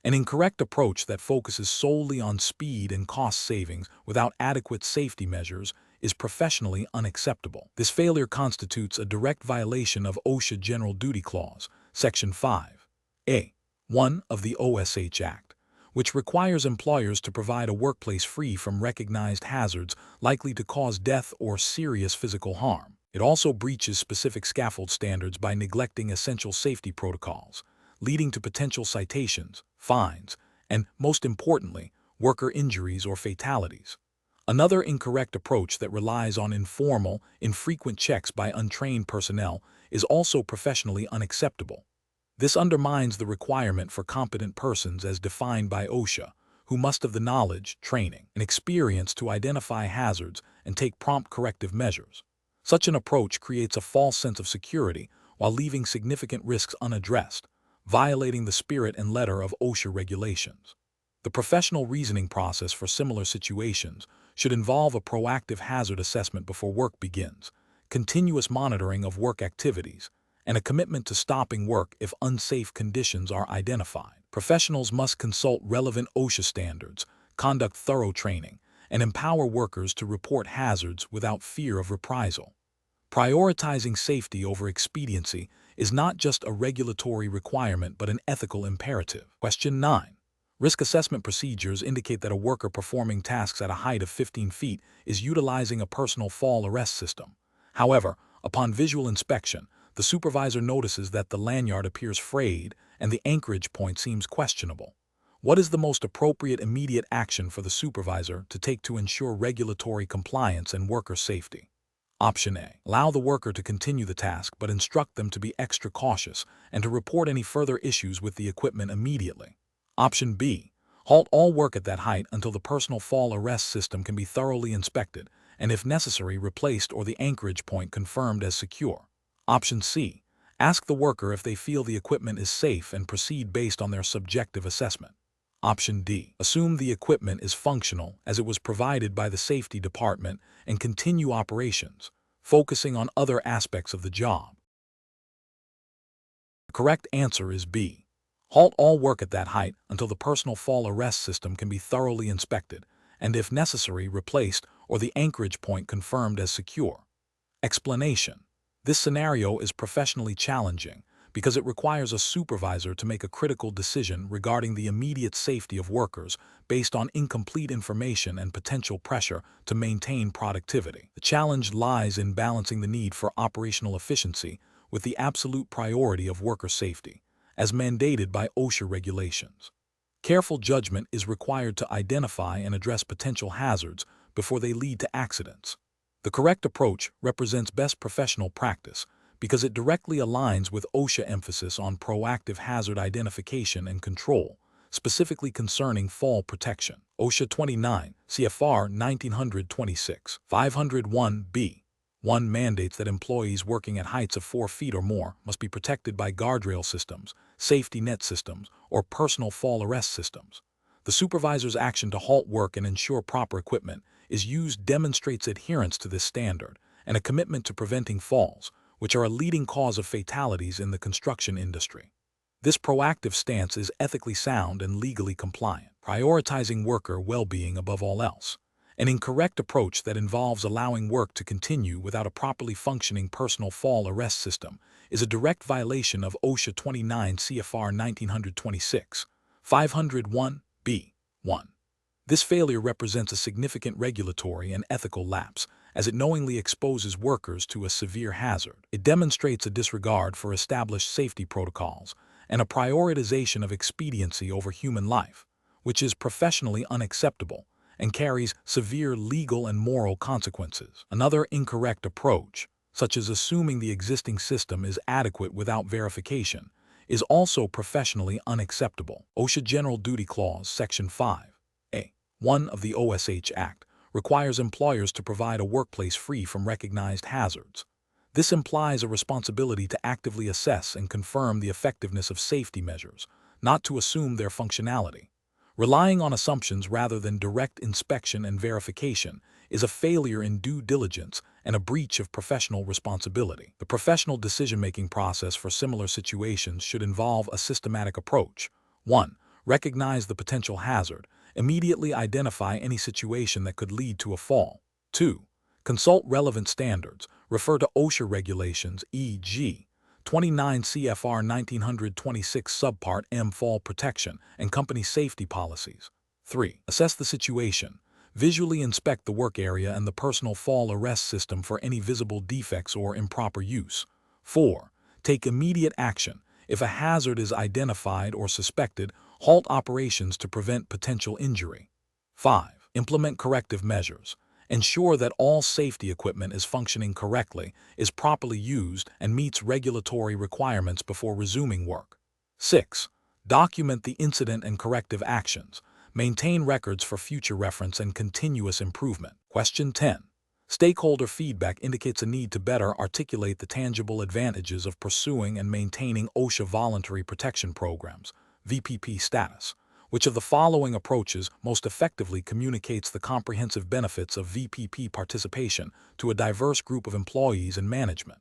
An incorrect approach that focuses solely on speed and cost savings without adequate safety measures is professionally unacceptable. This failure constitutes a direct violation of OSHA General Duty Clause, Section 5(a)(1) of the OSH Act, which requires employers to provide a workplace free from recognized hazards likely to cause death or serious physical harm. It also breaches specific scaffold standards by neglecting essential safety protocols, leading to potential citations, fines, and, most importantly, worker injuries or fatalities. Another incorrect approach that relies on informal, infrequent checks by untrained personnel is also professionally unacceptable. This undermines the requirement for competent persons as defined by OSHA, who must have the knowledge, training, and experience to identify hazards and take prompt corrective measures. Such an approach creates a false sense of security while leaving significant risks unaddressed, violating the spirit and letter of OSHA regulations. The professional reasoning process for similar situations should involve a proactive hazard assessment before work begins, continuous monitoring of work activities, and a commitment to stopping work if unsafe conditions are identified. Professionals must consult relevant OSHA standards, conduct thorough training, and empower workers to report hazards without fear of reprisal. Prioritizing safety over expediency is not just a regulatory requirement but an ethical imperative. Question 9. Risk assessment procedures indicate that a worker performing tasks at a height of 15 feet is utilizing a personal fall arrest system. However, upon visual inspection, the supervisor notices that the lanyard appears frayed and the anchorage point seems questionable. What is the most appropriate immediate action for the supervisor to take to ensure regulatory compliance and worker safety? Option A. Allow the worker to continue the task but instruct them to be extra cautious and to report any further issues with the equipment immediately. Option B. Halt all work at that height until the personal fall arrest system can be thoroughly inspected and, if necessary, replaced or the anchorage point confirmed as secure. Option C. Ask the worker if they feel the equipment is safe and proceed based on their subjective assessment. Option D. Assume the equipment is functional as it was provided by the safety department and continue operations, focusing on other aspects of the job. The correct answer is B. Halt all work at that height until the personal fall arrest system can be thoroughly inspected and, if necessary, replaced or the anchorage point confirmed as secure. Explanation. This scenario is professionally challenging because it requires a supervisor to make a critical decision regarding the immediate safety of workers based on incomplete information and potential pressure to maintain productivity. The challenge lies in balancing the need for operational efficiency with the absolute priority of worker safety, as mandated by OSHA regulations. Careful judgment is required to identify and address potential hazards before they lead to accidents. The correct approach represents best professional practice because it directly aligns with OSHA emphasis on proactive hazard identification and control, specifically concerning fall protection. OSHA 29 CFR 1926 501(b)(1) mandates that employees working at heights of 4 feet or more must be protected by guardrail systems, safety net systems, or personal fall arrest systems. The supervisor's action to halt work and ensure proper equipment is used demonstrates adherence to this standard and a commitment to preventing falls, which are a leading cause of fatalities in the construction industry. This proactive stance is ethically sound and legally compliant, prioritizing worker well-being above all else. An incorrect approach that involves allowing work to continue without a properly functioning personal fall arrest system is a direct violation of OSHA 29 CFR 1926 501b. 1. This failure represents a significant regulatory and ethical lapse, as it knowingly exposes workers to a severe hazard. It demonstrates a disregard for established safety protocols and a prioritization of expediency over human life, which is professionally unacceptable and carries severe legal and moral consequences. Another incorrect approach, such as assuming the existing system is adequate without verification, is also professionally unacceptable. OSHA General Duty Clause, Section 5(a)(1) of the OSH Act requires employers to provide a workplace free from recognized hazards. This implies a responsibility to actively assess and confirm the effectiveness of safety measures, not to assume their functionality. Relying on assumptions rather than direct inspection and verification is a failure in due diligence and a breach of professional responsibility. The professional decision-making process for similar situations should involve a systematic approach. 1. Recognize the potential hazard. Immediately identify any situation that could lead to a fall. 2. Consult relevant standards. Refer to OSHA regulations, e.g., 29 CFR 1926 Subpart M Fall Protection and company safety policies. 3. Assess the situation. Visually inspect the work area and the personal fall arrest system for any visible defects or improper use. 4. Take immediate action. If a hazard is identified or suspected, halt operations to prevent potential injury. 5. Implement corrective measures. Ensure that all safety equipment is functioning correctly, is properly used, and meets regulatory requirements before resuming work. 6. Document the incident and corrective actions. Maintain records for future reference and continuous improvement. Question 10. Stakeholder feedback indicates a need to better articulate the tangible advantages of pursuing and maintaining OSHA voluntary protection programs, VPP status. Which of the following approaches most effectively communicates the comprehensive benefits of VPP participation to a diverse group of employees and management?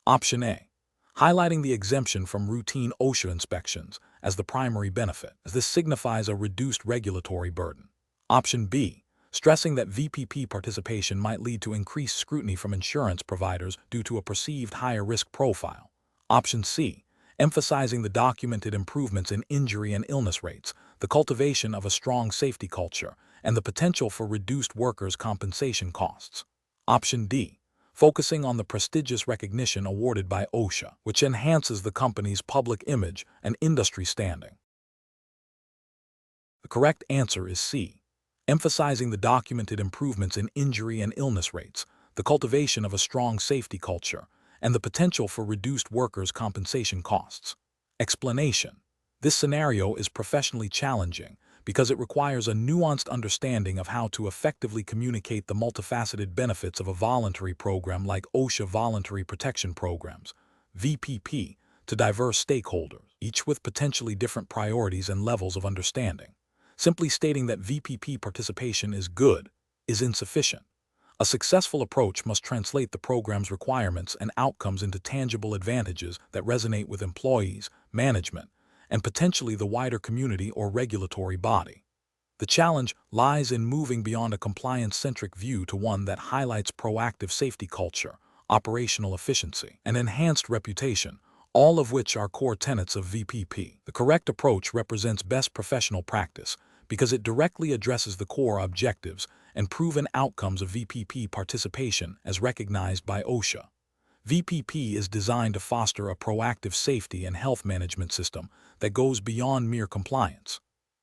Option A. Highlighting the exemption from routine OSHA inspections as the primary benefit, as this signifies a reduced regulatory burden. Option B. Stressing that VPP participation might lead to increased scrutiny from insurance providers due to a perceived higher risk profile. Option C. Emphasizing the documented improvements in injury and illness rates, the cultivation of a strong safety culture, and the potential for reduced workers' compensation costs. Option D. Focusing on the prestigious recognition awarded by OSHA, which enhances the company's public image and industry standing. The correct answer is C. Emphasizing the documented improvements in injury and illness rates, the cultivation of a strong safety culture, and the potential for reduced workers' compensation costs. Explanation. This scenario is professionally challenging because it requires a nuanced understanding of how to effectively communicate the multifaceted benefits of a voluntary program like OSHA Voluntary Protection Programs, VPP, to diverse stakeholders, each with potentially different priorities and levels of understanding. Simply stating that VPP participation is good is insufficient. A successful approach must translate the program's requirements and outcomes into tangible advantages that resonate with employees, management, and potentially the wider community or regulatory body. The challenge lies in moving beyond a compliance-centric view to one that highlights proactive safety culture, operational efficiency, and enhanced reputation, all of which are core tenets of VPP. The correct approach represents best professional practice because it directly addresses the core objectives and proven outcomes of VPP participation as recognized by OSHA. VPP is designed to foster a proactive safety and health management system that goes beyond mere compliance.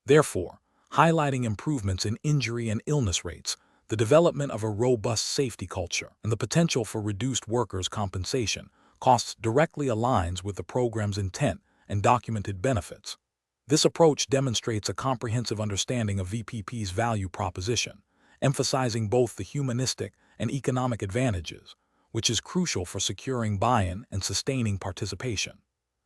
Therefore, highlighting improvements in injury and illness rates, the development of a robust safety culture, and the potential for reduced workers' compensation costs directly aligns with the program's intent and documented benefits. This approach demonstrates a comprehensive understanding of VPP's value proposition, emphasizing both the humanistic and economic advantages, which is crucial for securing buy-in and sustaining participation.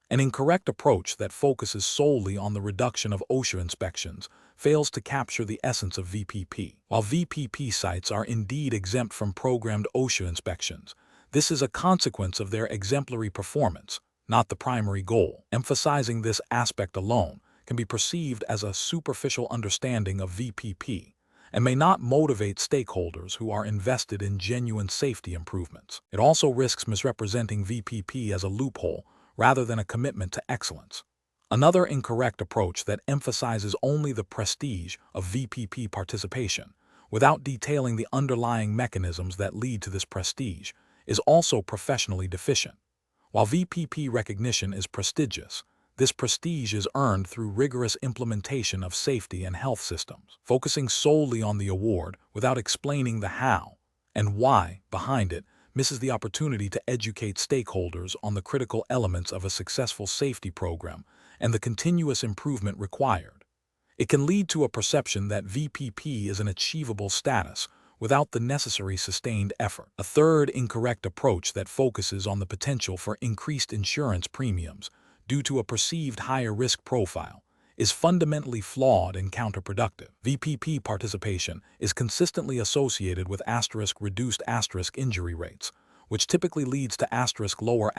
An incorrect approach that focuses solely on the reduction of OSHA inspections fails to capture the essence of VPP. While VPP sites are indeed exempt from programmed OSHA inspections, this is a consequence of their exemplary performance, not the primary goal. Emphasizing this aspect alone can be perceived as a superficial understanding of VPP and may not motivate stakeholders who are invested in genuine safety improvements. It also risks misrepresenting VPP as a loophole rather than a commitment to excellence. Another incorrect approach that emphasizes only the prestige of VPP participation, without detailing the underlying mechanisms that lead to this prestige, is also professionally deficient. While VPP recognition is prestigious, this prestige is earned through rigorous implementation of safety and health systems. Focusing solely on the award without explaining the how and why behind it misses the opportunity to educate stakeholders on the critical elements of a successful safety program and the continuous improvement required. It can lead to a perception that VPP is an achievable status without the necessary sustained effort. A third incorrect approach that focuses on the potential for increased insurance premiums due to a perceived higher risk profile is fundamentally flawed and counterproductive. VPP participation is consistently associated with reduced injury rates, which typically leads to lower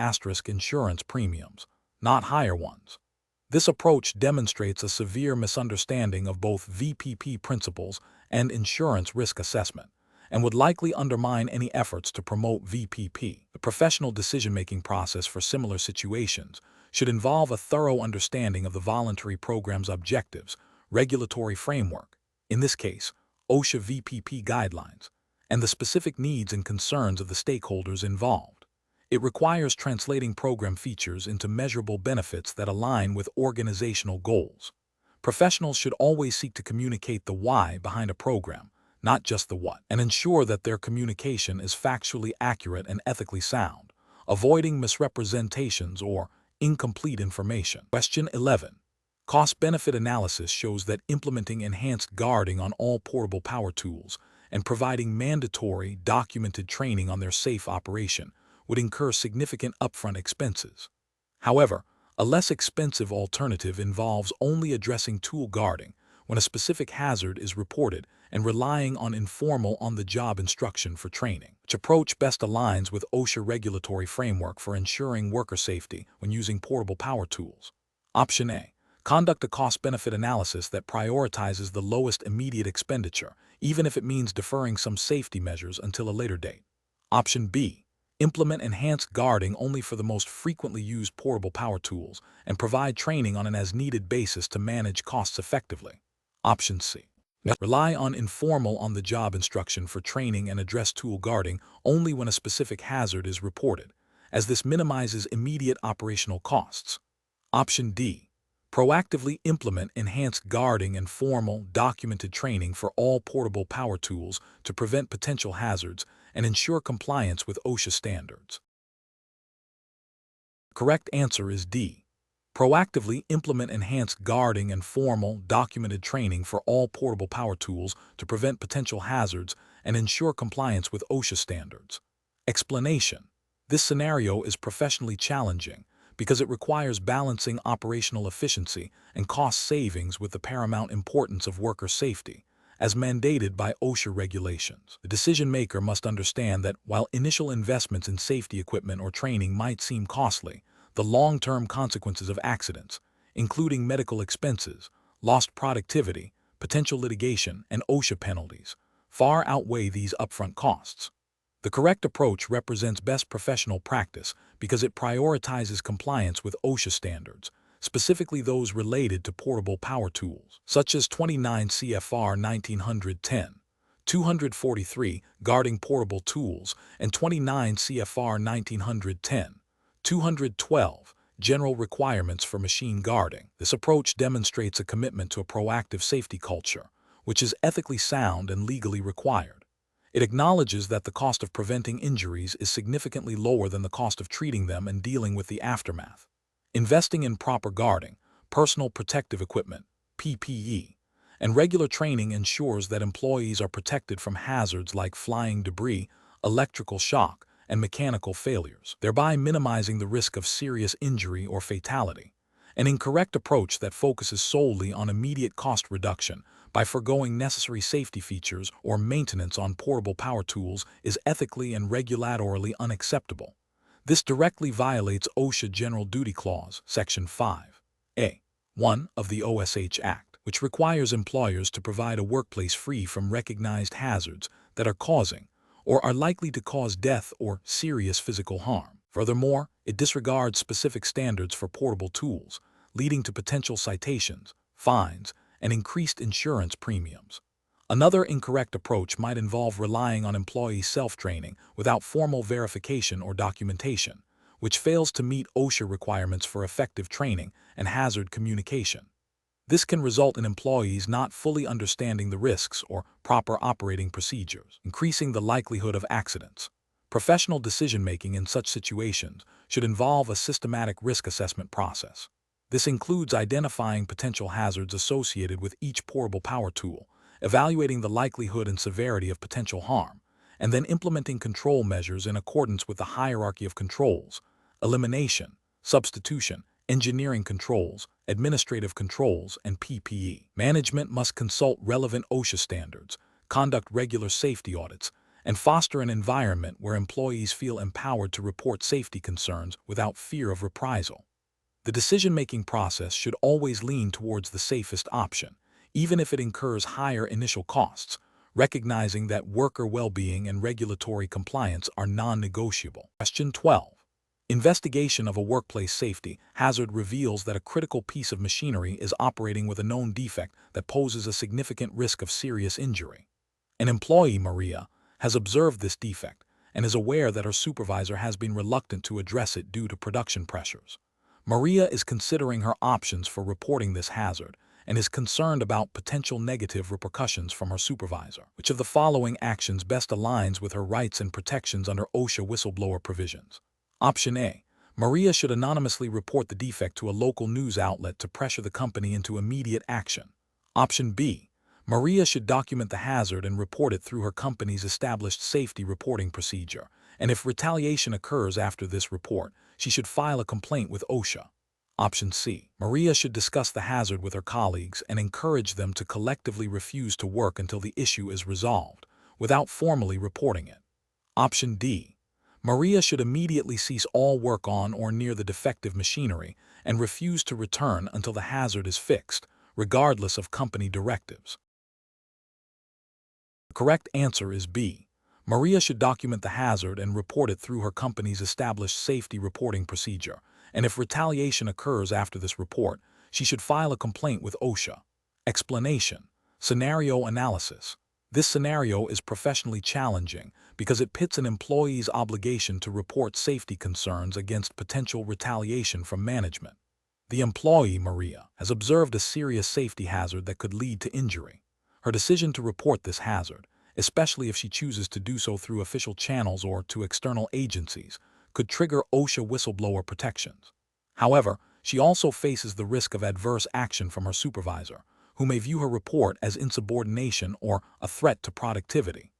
insurance premiums, not higher ones. This approach demonstrates a severe misunderstanding of both VPP principles and insurance risk assessment, and would likely undermine any efforts to promote VPP. The professional decision-making process for similar situations should involve a thorough understanding of the voluntary program's objectives, regulatory framework, in this case, OSHA VPP guidelines, and the specific needs and concerns of the stakeholders involved. It requires translating program features into measurable benefits that align with organizational goals. Professionals should always seek to communicate the why behind a program, not just the what, and ensure that their communication is factually accurate and ethically sound, avoiding misrepresentations or incomplete information. Question 11. Cost-benefit analysis shows that implementing enhanced guarding on all portable power tools and providing mandatory, documented training on their safe operation would incur significant upfront expenses. However, a less expensive alternative involves only addressing tool guarding when a specific hazard is reported and relying on informal on-the-job instruction for training, which approach best aligns with OSHA regulatory framework for ensuring worker safety when using portable power tools. Option A. Conduct a cost-benefit analysis that prioritizes the lowest immediate expenditure, even if it means deferring some safety measures until a later date. Option B. Implement enhanced guarding only for the most frequently used portable power tools and provide training on an as-needed basis to manage costs effectively. Option C. Rely on informal on-the-job instruction for training and address tool guarding only when a specific hazard is reported, as this minimizes immediate operational costs. Option D. Proactively implement enhanced guarding and formal, documented training for all portable power tools to prevent potential hazards and ensure compliance with OSHA standards. The correct answer is D. Proactively implement enhanced guarding and formal, documented training for all portable power tools to prevent potential hazards and ensure compliance with OSHA standards. Explanation. This scenario is professionally challenging because it requires balancing operational efficiency and cost savings with the paramount importance of worker safety, as mandated by OSHA regulations. The decision-maker must understand that while initial investments in safety equipment or training might seem costly, the long-term consequences of accidents, including medical expenses, lost productivity, potential litigation, and OSHA penalties, far outweigh these upfront costs. The correct approach represents best professional practice because it prioritizes compliance with OSHA standards, specifically those related to portable power tools, such as 29 CFR 1910, 243 guarding portable tools, and 29 CFR 1910, 212 general requirements for machine guarding. This approach demonstrates a commitment to a proactive safety culture, which is ethically sound and legally required. It acknowledges that the cost of preventing injuries is significantly lower than the cost of treating them and dealing with the aftermath. Investing in proper guarding, personal protective equipment, PPE, and regular training ensures that employees are protected from hazards like flying debris, electrical shock, and mechanical failures, thereby minimizing the risk of serious injury or fatality. An incorrect approach that focuses solely on immediate cost reduction by forgoing necessary safety features or maintenance on portable power tools is ethically and regulatorily unacceptable. This directly violates OSHA General Duty Clause, Section 5(a)(1) of the OSH Act, which requires employers to provide a workplace free from recognized hazards that are causing or are likely to cause death or serious physical harm. Furthermore, it disregards specific standards for portable tools, leading to potential citations, fines, and increased insurance premiums. Another incorrect approach might involve relying on employee self-training without formal verification or documentation, which fails to meet OSHA requirements for effective training and hazard communication. This can result in employees not fully understanding the risks or proper operating procedures, increasing the likelihood of accidents. Professional decision-making in such situations should involve a systematic risk assessment process. This includes identifying potential hazards associated with each portable power tool, evaluating the likelihood and severity of potential harm, and then implementing control measures in accordance with the hierarchy of controls: elimination, substitution, engineering controls, administrative controls, and PPE. Management must consult relevant OSHA standards, conduct regular safety audits, and foster an environment where employees feel empowered to report safety concerns without fear of reprisal. The decision-making process should always lean towards the safest option, even if it incurs higher initial costs, recognizing that worker well-being and regulatory compliance are non-negotiable. Question 12. Investigation of a workplace safety hazard reveals that a critical piece of machinery is operating with a known defect that poses a significant risk of serious injury. An employee, Maria, has observed this defect and is aware that her supervisor has been reluctant to address it due to production pressures. Maria is considering her options for reporting this hazard and is concerned about potential negative repercussions from her supervisor. Which of the following actions best aligns with her rights and protections under OSHA whistleblower provisions? Option A. Maria should anonymously report the defect to a local news outlet to pressure the company into immediate action. Option B. Maria should document the hazard and report it through her company's established safety reporting procedure, and if retaliation occurs after this report, she should file a complaint with OSHA. Option C. Maria should discuss the hazard with her colleagues and encourage them to collectively refuse to work until the issue is resolved, without formally reporting it. Option D. Maria should immediately cease all work on or near the defective machinery and refuse to return until the hazard is fixed, regardless of company directives. The correct answer is B. Maria should document the hazard and report it through her company's established safety reporting procedure, and if retaliation occurs after this report, she should file a complaint with OSHA. Explanation: scenario analysis. This scenario is professionally challenging because it pits an employee's obligation to report safety concerns against potential retaliation from management. The employee, Maria, has observed a serious safety hazard that could lead to injury. Her decision to report this hazard, especially if she chooses to do so through official channels or to external agencies, could trigger OSHA whistleblower protections. However, she also faces the risk of adverse action from her supervisor, who may view her report as insubordination or a threat to productivity.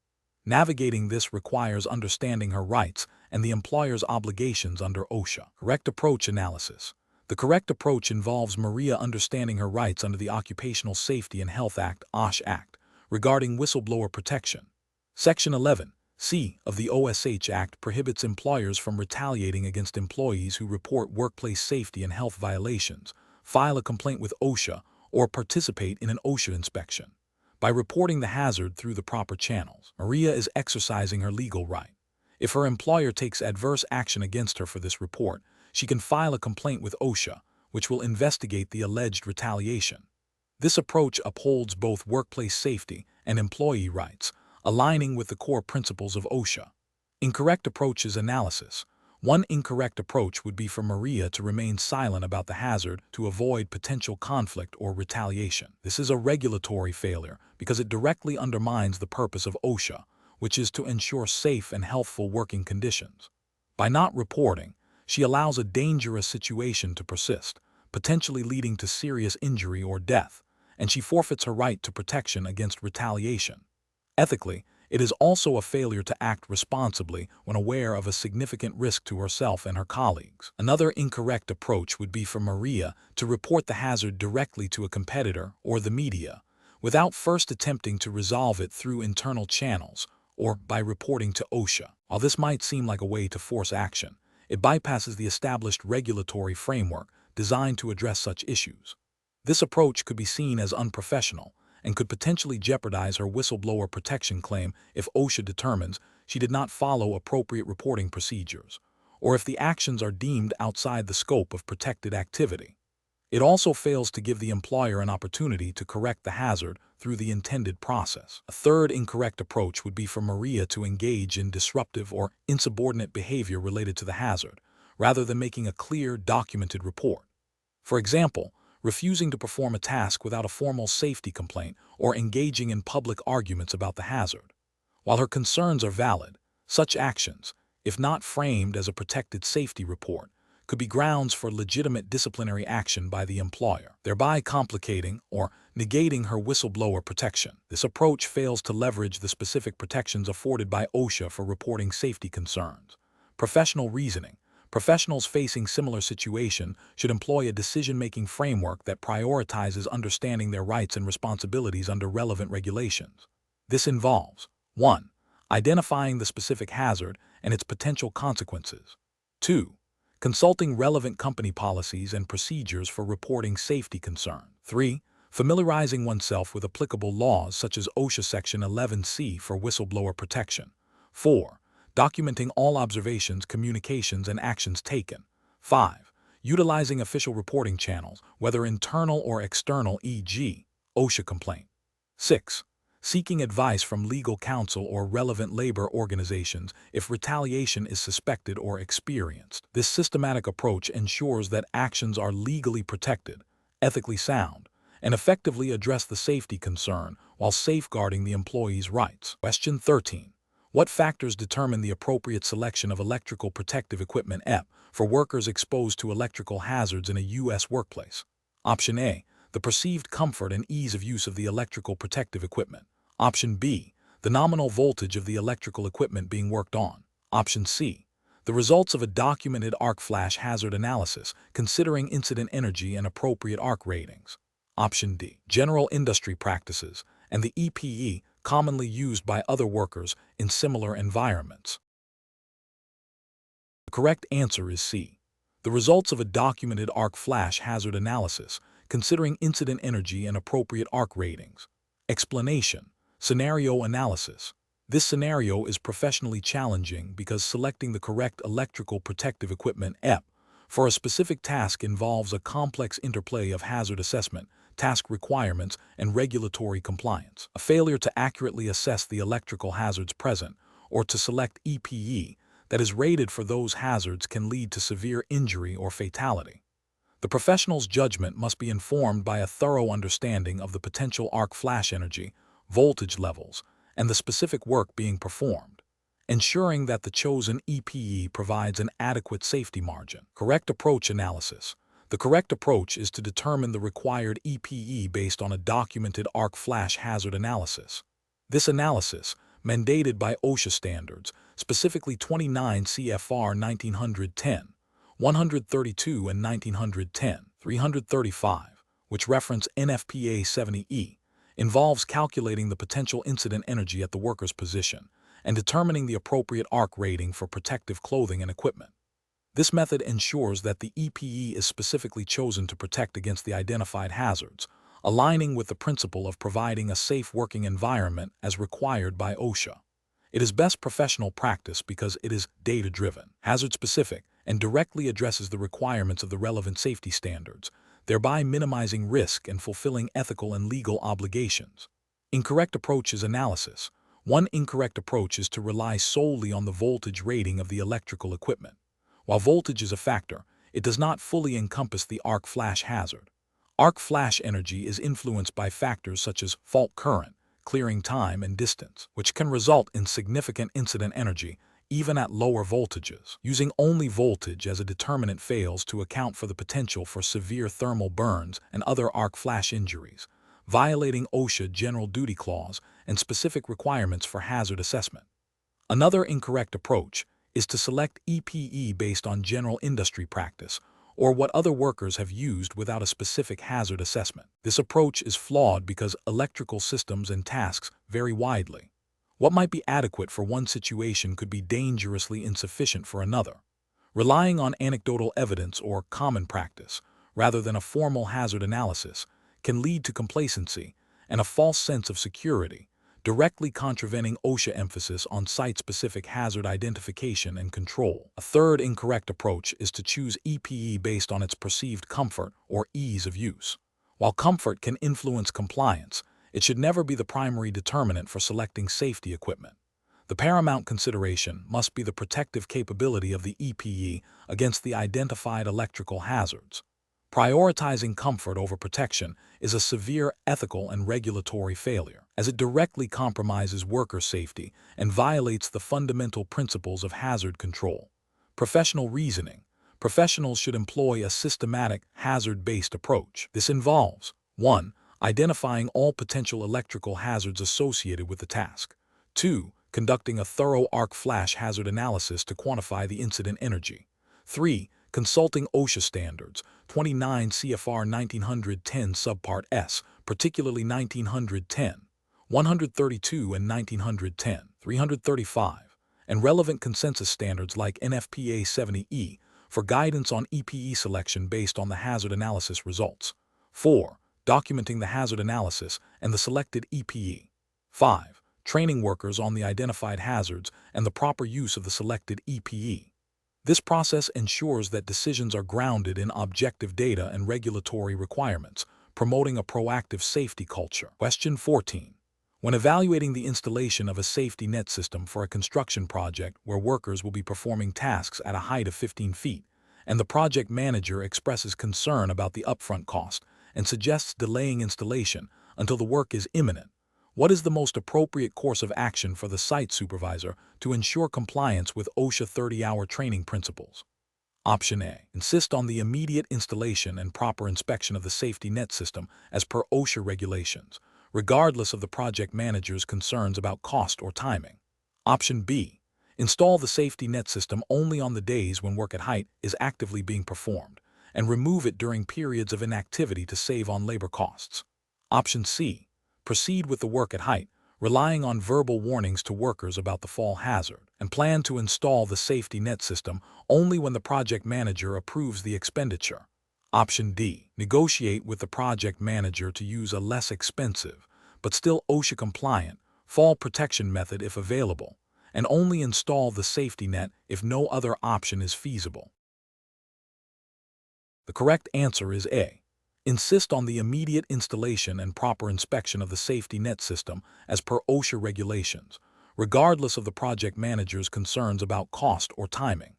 Navigating this requires understanding her rights and the employer's obligations under OSHA. Correct approach analysis. The correct approach involves Maria understanding her rights under the Occupational Safety and Health Act (OSHA) Act regarding whistleblower protection. Section 11(c) of the OSH Act prohibits employers from retaliating against employees who report workplace safety and health violations, file a complaint with OSHA, or participate in an OSHA inspection. By reporting the hazard through the proper channels, Maria is exercising her legal right. If her employer takes adverse action against her for this report, she can file a complaint with OSHA, which will investigate the alleged retaliation. This approach upholds both workplace safety and employee rights, aligning with the core principles of OSHA. Incorrect approaches analysis. One incorrect approach would be for Maria to remain silent about the hazard to avoid potential conflict or retaliation. This is a regulatory failure because it directly undermines the purpose of OSHA, which is to ensure safe and healthful working conditions. By not reporting, she allows a dangerous situation to persist, potentially leading to serious injury or death, and she forfeits her right to protection against retaliation. Ethically, it is also a failure to act responsibly when aware of a significant risk to herself and her colleagues. Another incorrect approach would be for Maria to report the hazard directly to a competitor or the media, without first attempting to resolve it through internal channels or by reporting to OSHA. While this might seem like a way to force action, it bypasses the established regulatory framework designed to address such issues. This approach could be seen as unprofessional and could potentially jeopardize her whistleblower protection claim if OSHA determines she did not follow appropriate reporting procedures, or if the actions are deemed outside the scope of protected activity. It also fails to give the employer an opportunity to correct the hazard through the intended process. A third incorrect approach would be for Maria to engage in disruptive or insubordinate behavior related to the hazard, rather than making a clear, documented report. For example, refusing to perform a task without a formal safety complaint or engaging in public arguments about the hazard. While her concerns are valid, such actions, if not framed as a protected safety report, could be grounds for legitimate disciplinary action by the employer, thereby complicating or negating her whistleblower protection. This approach fails to leverage the specific protections afforded by OSHA for reporting safety concerns. Professional reasoning. Professionals facing similar situation should employ a decision-making framework that prioritizes understanding their rights and responsibilities under relevant regulations. This involves 1. Identifying the specific hazard and its potential consequences. 2. Consulting relevant company policies and procedures for reporting safety concerns. 3. Familiarizing oneself with applicable laws such as OSHA Section 11C for whistleblower protection. 4. Documenting all observations, communications, and actions taken. 5. Utilizing official reporting channels, whether internal or external, e.g., OSHA complaint. 6. Seeking advice from legal counsel or relevant labor organizations if retaliation is suspected or experienced. This systematic approach ensures that actions are legally protected, ethically sound, and effectively address the safety concern while safeguarding the employee's rights. Question 13. What factors determine the appropriate selection of electrical protective equipment (EP) for workers exposed to electrical hazards in a U.S. workplace? Option A. The perceived comfort and ease of use of the electrical protective equipment. Option B. The nominal voltage of the electrical equipment being worked on. Option C. The results of a documented arc flash hazard analysis considering incident energy and appropriate arc ratings. Option D. General industry practices and the EPE commonly used by other workers in similar environments. The correct answer is C. The results of a documented arc flash hazard analysis considering incident energy and appropriate arc ratings. Explanation. Scenario analysis. This scenario is professionally challenging because selecting the correct electrical protective equipment (EP) for a specific task involves a complex interplay of hazard assessment, task requirements, and regulatory compliance. A failure to accurately assess the electrical hazards present or to select EPE that is rated for those hazards can lead to severe injury or fatality. The professional's judgment must be informed by a thorough understanding of the potential arc flash energy, voltage levels, and the specific work being performed, ensuring that the chosen EPE provides an adequate safety margin. Correct approach analysis. The correct approach is to determine the required EPE based on a documented arc flash hazard analysis. This analysis, mandated by OSHA standards, specifically 29 CFR 1910, 132 and 1910, 335, which reference NFPA 70E, involves calculating the potential incident energy at the worker's position and determining the appropriate arc rating for protective clothing and equipment. This method ensures that the EPE is specifically chosen to protect against the identified hazards, aligning with the principle of providing a safe working environment as required by OSHA. It is best professional practice because it is data-driven, hazard-specific, and directly addresses the requirements of the relevant safety standards, thereby minimizing risk and fulfilling ethical and legal obligations. Incorrect approach is analysis. One incorrect approach is to rely solely on the voltage rating of the electrical equipment. While voltage is a factor, it does not fully encompass the arc flash hazard. Arc flash energy is influenced by factors such as fault current, clearing time, and distance, which can result in significant incident energy even at lower voltages. Using only voltage as a determinant fails to account for the potential for severe thermal burns and other arc flash injuries, violating OSHA General Duty Clause and specific requirements for hazard assessment. Another incorrect approach is to select EPE based on general industry practice or what other workers have used without a specific hazard assessment. This approach is flawed because electrical systems and tasks vary widely. What might be adequate for one situation could be dangerously insufficient for another. Relying on anecdotal evidence or common practice, rather than a formal hazard analysis, can lead to complacency and a false sense of security, directly contravening OSHA emphasis on site-specific hazard identification and control. A third incorrect approach is to choose EPE based on its perceived comfort or ease of use. While comfort can influence compliance, it should never be the primary determinant for selecting safety equipment. The paramount consideration must be the protective capability of the EPE against the identified electrical hazards. Prioritizing comfort over protection is a severe ethical and regulatory failure, as it directly compromises worker safety and violates the fundamental principles of hazard control. Professional reasoning. Professionals should employ a systematic, hazard-based approach. This involves 1. Identifying all potential electrical hazards associated with the task. 2. Conducting a thorough arc flash hazard analysis to quantify the incident energy. 3. Consulting OSHA standards, 29 CFR 1910 Subpart S, particularly 1910, 132 and 1910, 335, and relevant consensus standards like NFPA 70E for guidance on EPE selection based on the hazard analysis results. 4. Documenting the hazard analysis and the selected EPE. 5. Training workers on the identified hazards and the proper use of the selected EPE. This process ensures that decisions are grounded in objective data and regulatory requirements, promoting a proactive safety culture. Question 14. When evaluating the installation of a safety net system for a construction project where workers will be performing tasks at a height of 15 feet, and the project manager expresses concern about the upfront cost and suggests delaying installation until the work is imminent, what is the most appropriate course of action for the site supervisor to ensure compliance with OSHA 30-hour training principles? Option A. Insist on the immediate installation and proper inspection of the safety net system as per OSHA regulations, regardless of the project manager's concerns about cost or timing. Option B. Install the safety net system only on the days when work at height is actively being performed, and remove it during periods of inactivity to save on labor costs. Option C. Proceed with the work at height, relying on verbal warnings to workers about the fall hazard, and plan to install the safety net system only when the project manager approves the expenditure. Option D. Negotiate with the project manager to use a less expensive, but still OSHA-compliant, fall protection method if available, and only install the safety net if no other option is feasible. The correct answer is A. Insist on the immediate installation and proper inspection of the safety net system as per OSHA regulations, regardless of the project manager's concerns about cost or timing.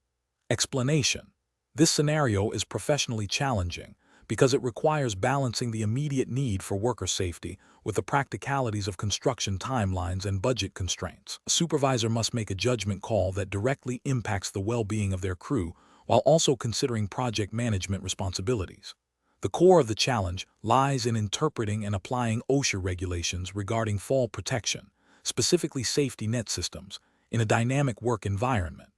Explanation. This scenario is professionally challenging because it requires balancing the immediate need for worker safety with the practicalities of construction timelines and budget constraints. A supervisor must make a judgment call that directly impacts the well-being of their crew while also considering project management responsibilities. The core of the challenge lies in interpreting and applying OSHA regulations regarding fall protection, specifically safety net systems, in a dynamic work environment.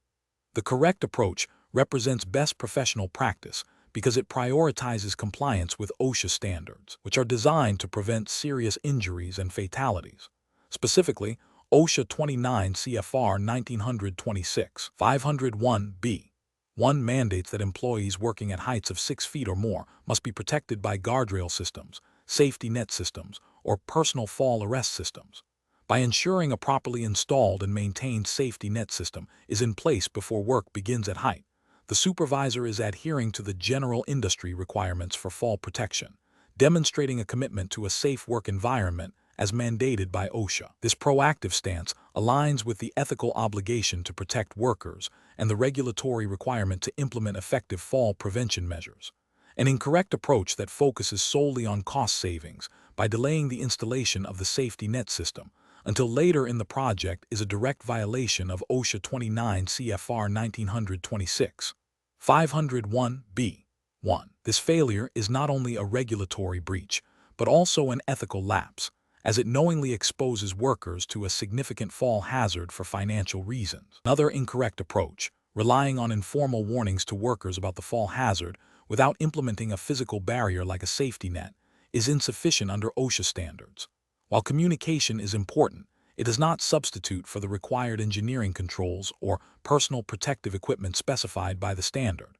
The correct approach represents best professional practice because it prioritizes compliance with OSHA standards, which are designed to prevent serious injuries and fatalities. Specifically, OSHA 29 CFR 1926 501b. 1 mandates that employees working at heights of 6 feet or more must be protected by guardrail systems, safety net systems, or personal fall arrest systems. By ensuring a properly installed and maintained safety net system is in place before work begins at height, the supervisor is adhering to the general industry requirements for fall protection, demonstrating a commitment to a safe work environment as mandated by OSHA. This proactive stance aligns with the ethical obligation to protect workers and the regulatory requirement to implement effective fall prevention measures. An incorrect approach that focuses solely on cost savings by delaying the installation of the safety net system until later in the project is a direct violation of OSHA 29 CFR 1926 501b. 1. This failure is not only a regulatory breach, but also an ethical lapse, as it knowingly exposes workers to a significant fall hazard for financial reasons. Another incorrect approach, relying on informal warnings to workers about the fall hazard without implementing a physical barrier like a safety net, is insufficient under OSHA standards. While communication is important, it does not substitute for the required engineering controls or personal protective equipment specified by the standard.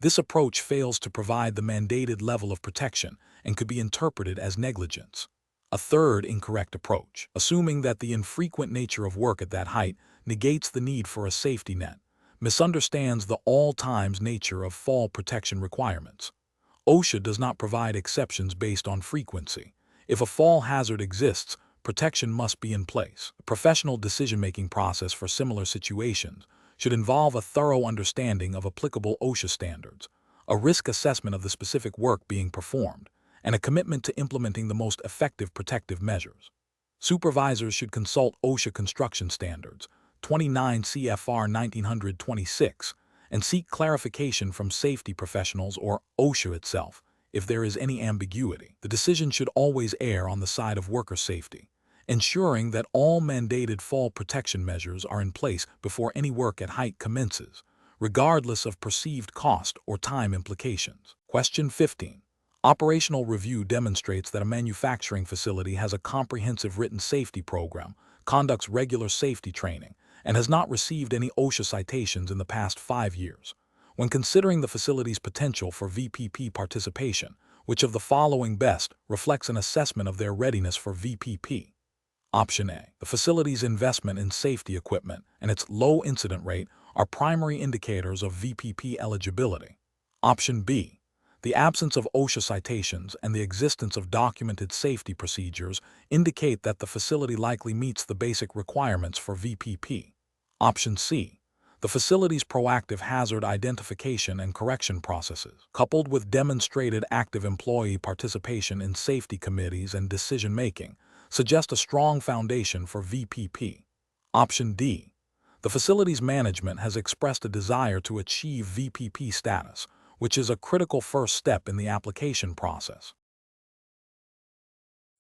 This approach fails to provide the mandated level of protection and could be interpreted as negligence. A third incorrect approach, assuming that the infrequent nature of work at that height negates the need for a safety net, misunderstands the all-times nature of fall protection requirements. OSHA does not provide exceptions based on frequency. If a fall hazard exists, protection must be in place. A professional decision-making process for similar situations should involve a thorough understanding of applicable OSHA standards, a risk assessment of the specific work being performed, and a commitment to implementing the most effective protective measures. Supervisors should consult OSHA construction standards, 29 CFR 1926, and seek clarification from safety professionals or OSHA itself if there is any ambiguity. The decision should always err on the side of worker safety, ensuring that all mandated fall protection measures are in place before any work at height commences, regardless of perceived cost or time implications. Question 15. Operational review demonstrates that a manufacturing facility has a comprehensive written safety program, conducts regular safety training, and has not received any OSHA citations in the past 5 years. When considering the facility's potential for VPP participation, which of the following best reflects an assessment of their readiness for VPP? Option A. The facility's investment in safety equipment and its low incident rate are primary indicators of VPP eligibility. Option B. The absence of OSHA citations and the existence of documented safety procedures indicate that the facility likely meets the basic requirements for VPP. Option C. The facility's proactive hazard identification and correction processes, coupled with demonstrated active employee participation in safety committees and decision-making, suggest a strong foundation for VPP. Option D. The facility's management has expressed a desire to achieve VPP status, which is a critical first step in the application process.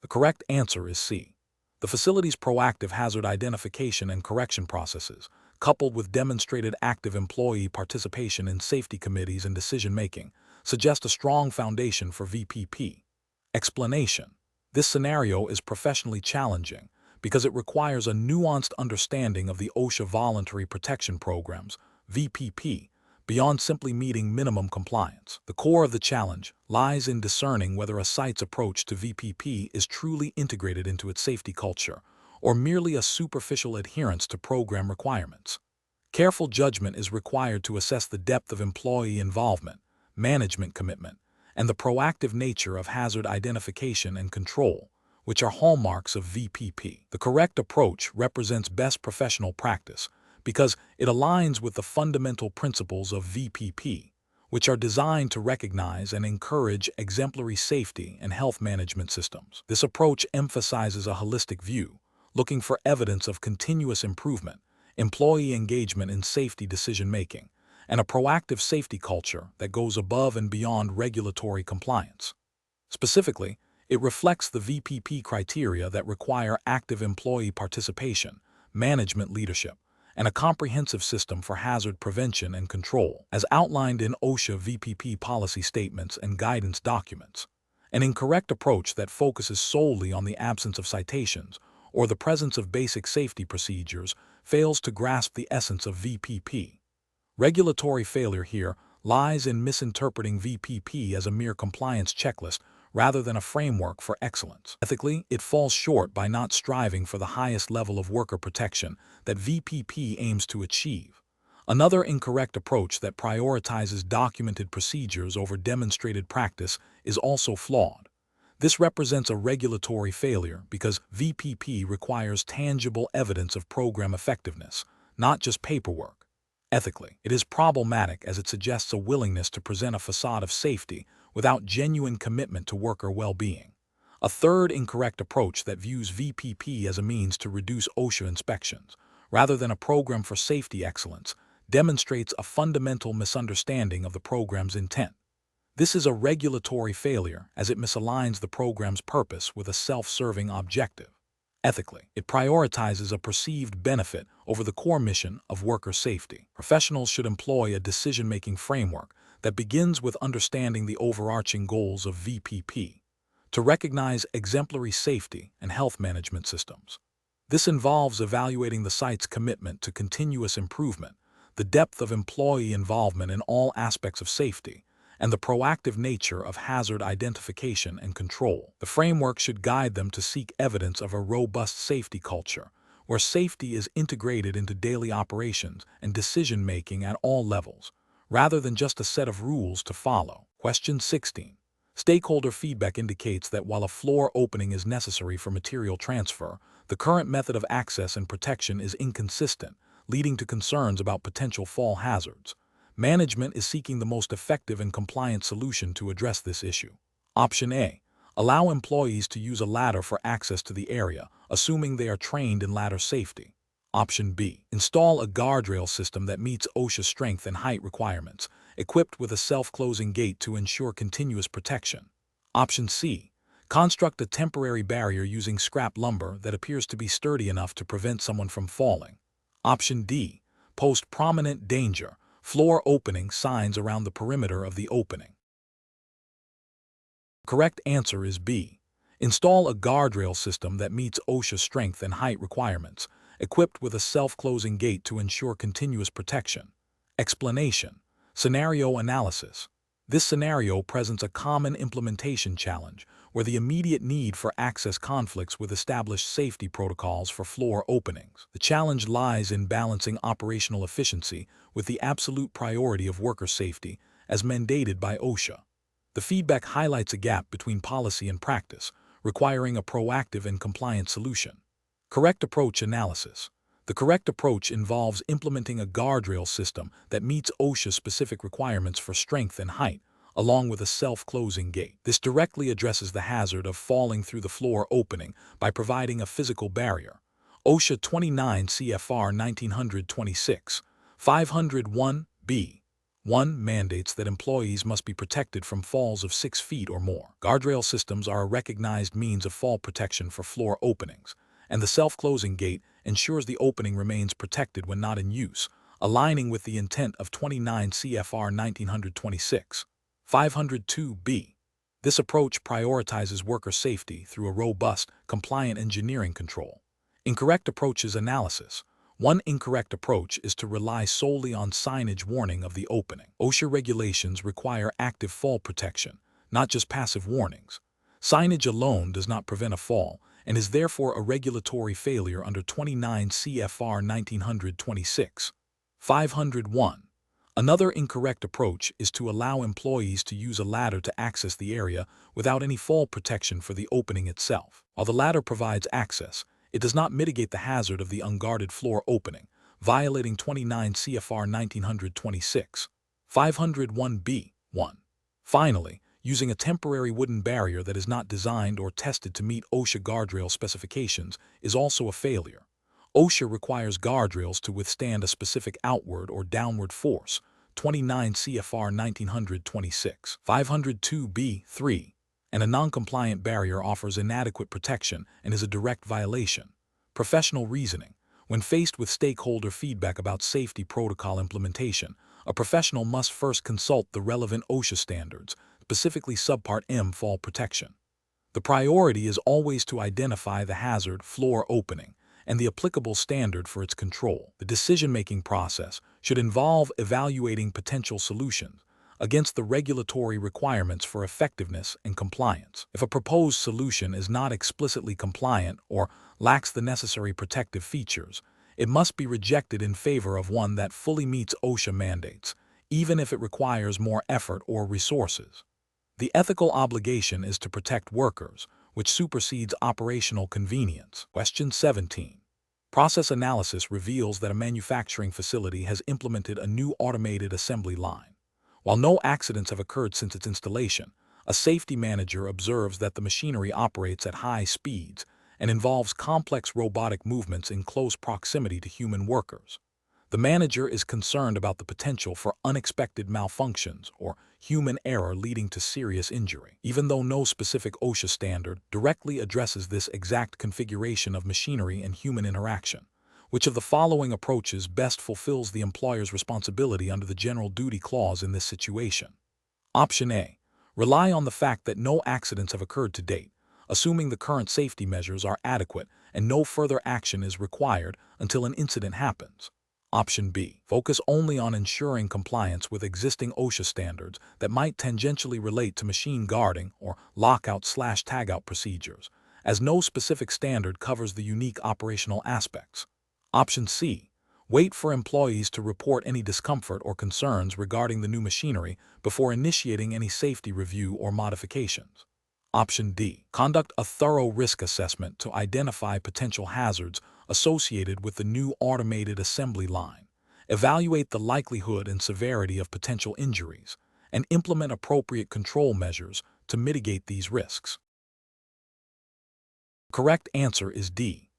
The correct answer is C. The facility's proactive hazard identification and correction processes, coupled with demonstrated active employee participation in safety committees and decision-making, suggest a strong foundation for VPP. Explanation. This scenario is professionally challenging because it requires a nuanced understanding of the OSHA Voluntary Protection Programs, VPP, beyond simply meeting minimum compliance. The core of the challenge lies in discerning whether a site's approach to VPP is truly integrated into its safety culture or merely a superficial adherence to program requirements. Careful judgment is required to assess the depth of employee involvement, management commitment, and the proactive nature of hazard identification and control, which are hallmarks of VPP. The correct approach represents best professional practice because it aligns with the fundamental principles of VPP, which are designed to recognize and encourage exemplary safety and health management systems. This approach emphasizes a holistic view, looking for evidence of continuous improvement, employee engagement in safety decision-making, and a proactive safety culture that goes above and beyond regulatory compliance. Specifically, it reflects the VPP criteria that require active employee participation, management leadership, and a comprehensive system for hazard prevention and control, as outlined in OSHA VPP policy statements and guidance documents. An incorrect approach that focuses solely on the absence of citations or the presence of basic safety procedures fails to grasp the essence of VPP. Regulatory failure here lies in misinterpreting VPP as a mere compliance checklist rather than a framework for excellence. Ethically, it falls short by not striving for the highest level of worker protection that VPP aims to achieve. Another incorrect approach that prioritizes documented procedures over demonstrated practice is also flawed. This represents a regulatory failure because VPP requires tangible evidence of program effectiveness, not just paperwork. Ethically, it is problematic as it suggests a willingness to present a facade of safety without genuine commitment to worker well-being. A third incorrect approach that views VPP as a means to reduce OSHA inspections, rather than a program for safety excellence, demonstrates a fundamental misunderstanding of the program's intent. This is a regulatory failure as it misaligns the program's purpose with a self-serving objective. Ethically, it prioritizes a perceived benefit over the core mission of worker safety. Professionals should employ a decision-making framework that begins with understanding the overarching goals of VPP, to recognize exemplary safety and health management systems. This involves evaluating the site's commitment to continuous improvement, the depth of employee involvement in all aspects of safety, and the proactive nature of hazard identification and control. The framework should guide them to seek evidence of a robust safety culture, where safety is integrated into daily operations and decision-making at all levels, rather than just a set of rules to follow. Question 16. Stakeholder feedback indicates that while a floor opening is necessary for material transfer, the current method of access and protection is inconsistent, leading to concerns about potential fall hazards. Management is seeking the most effective and compliant solution to address this issue. Option A. Allow employees to use a ladder for access to the area, assuming they are trained in ladder safety. Option B. Install a guardrail system that meets OSHA strength and height requirements, equipped with a self-closing gate to ensure continuous protection. Option C. Construct a temporary barrier using scrap lumber that appears to be sturdy enough to prevent someone from falling. Option D. Post prominent danger floor opening signs around the perimeter of the opening. The correct answer is B. Install a guardrail system that meets OSHA strength and height requirements, equipped with a self-closing gate to ensure continuous protection. Explanation. Scenario analysis. This scenario presents a common implementation challenge where the immediate need for access conflicts with established safety protocols for floor openings. The challenge lies in balancing operational efficiency with the absolute priority of worker safety as mandated by OSHA. The feedback highlights a gap between policy and practice, requiring a proactive and compliant solution. Correct approach analysis. The correct approach involves implementing a guardrail system that meets OSHA-specific requirements for strength and height, along with a self-closing gate. This directly addresses the hazard of falling through the floor opening by providing a physical barrier. OSHA 29 CFR 1926, 501b. 1 mandates that employees must be protected from falls of 6 feet or more. Guardrail systems are a recognized means of fall protection for floor openings, and the self-closing gate ensures the opening remains protected when not in use, aligning with the intent of 29 CFR 1926, 502b. This approach prioritizes worker safety through a robust, compliant engineering control. Incorrect approaches analysis. One incorrect approach is to rely solely on signage warning of the opening. OSHA regulations require active fall protection, not just passive warnings. Signage alone does not prevent a fall and is therefore a regulatory failure under 29 CFR 1926, 501. Another incorrect approach is to allow employees to use a ladder to access the area without any fall protection for the opening itself. While the ladder provides access, it does not mitigate the hazard of the unguarded floor opening, violating 29 CFR 1926, 501b. 1. Finally, using a temporary wooden barrier that is not designed or tested to meet OSHA guardrail specifications is also a failure. OSHA requires guardrails to withstand a specific outward or downward force, 29 CFR 1926, 502b. 3. And a non-compliant barrier offers inadequate protection and is a direct violation. Professional reasoning. When faced with stakeholder feedback about safety protocol implementation, a professional must first consult the relevant OSHA standards, specifically Subpart M fall protection. The priority is always to identify the hazard floor opening and the applicable standard for its control. The decision-making process should involve evaluating potential solutions against the regulatory requirements for effectiveness and compliance. If a proposed solution is not explicitly compliant or lacks the necessary protective features, it must be rejected in favor of one that fully meets OSHA mandates, even if it requires more effort or resources. The ethical obligation is to protect workers, which supersedes operational convenience. Question 17. Process analysis reveals that a manufacturing facility has implemented a new automated assembly line. While no accidents have occurred since its installation, a safety manager observes that the machinery operates at high speeds and involves complex robotic movements in close proximity to human workers. The manager is concerned about the potential for unexpected malfunctions or human error leading to serious injury. Even though no specific OSHA standard directly addresses this exact configuration of machinery and human interaction, which of the following approaches best fulfills the employer's responsibility under the General Duty Clause in this situation? Option A. Rely on the fact that no accidents have occurred to date, assuming the current safety measures are adequate and no further action is required until an incident happens. Option B. Focus only on ensuring compliance with existing OSHA standards that might tangentially relate to machine guarding or lockout/tagout procedures, as no specific standard covers the unique operational aspects. Option C. Wait for employees to report any discomfort or concerns regarding the new machinery before initiating any safety review or modifications. Option D. Conduct a thorough risk assessment to identify potential hazards associated with the new automated assembly line. Evaluate the likelihood and severity of potential injuries, and implement appropriate control measures to mitigate these risks. The correct answer is D.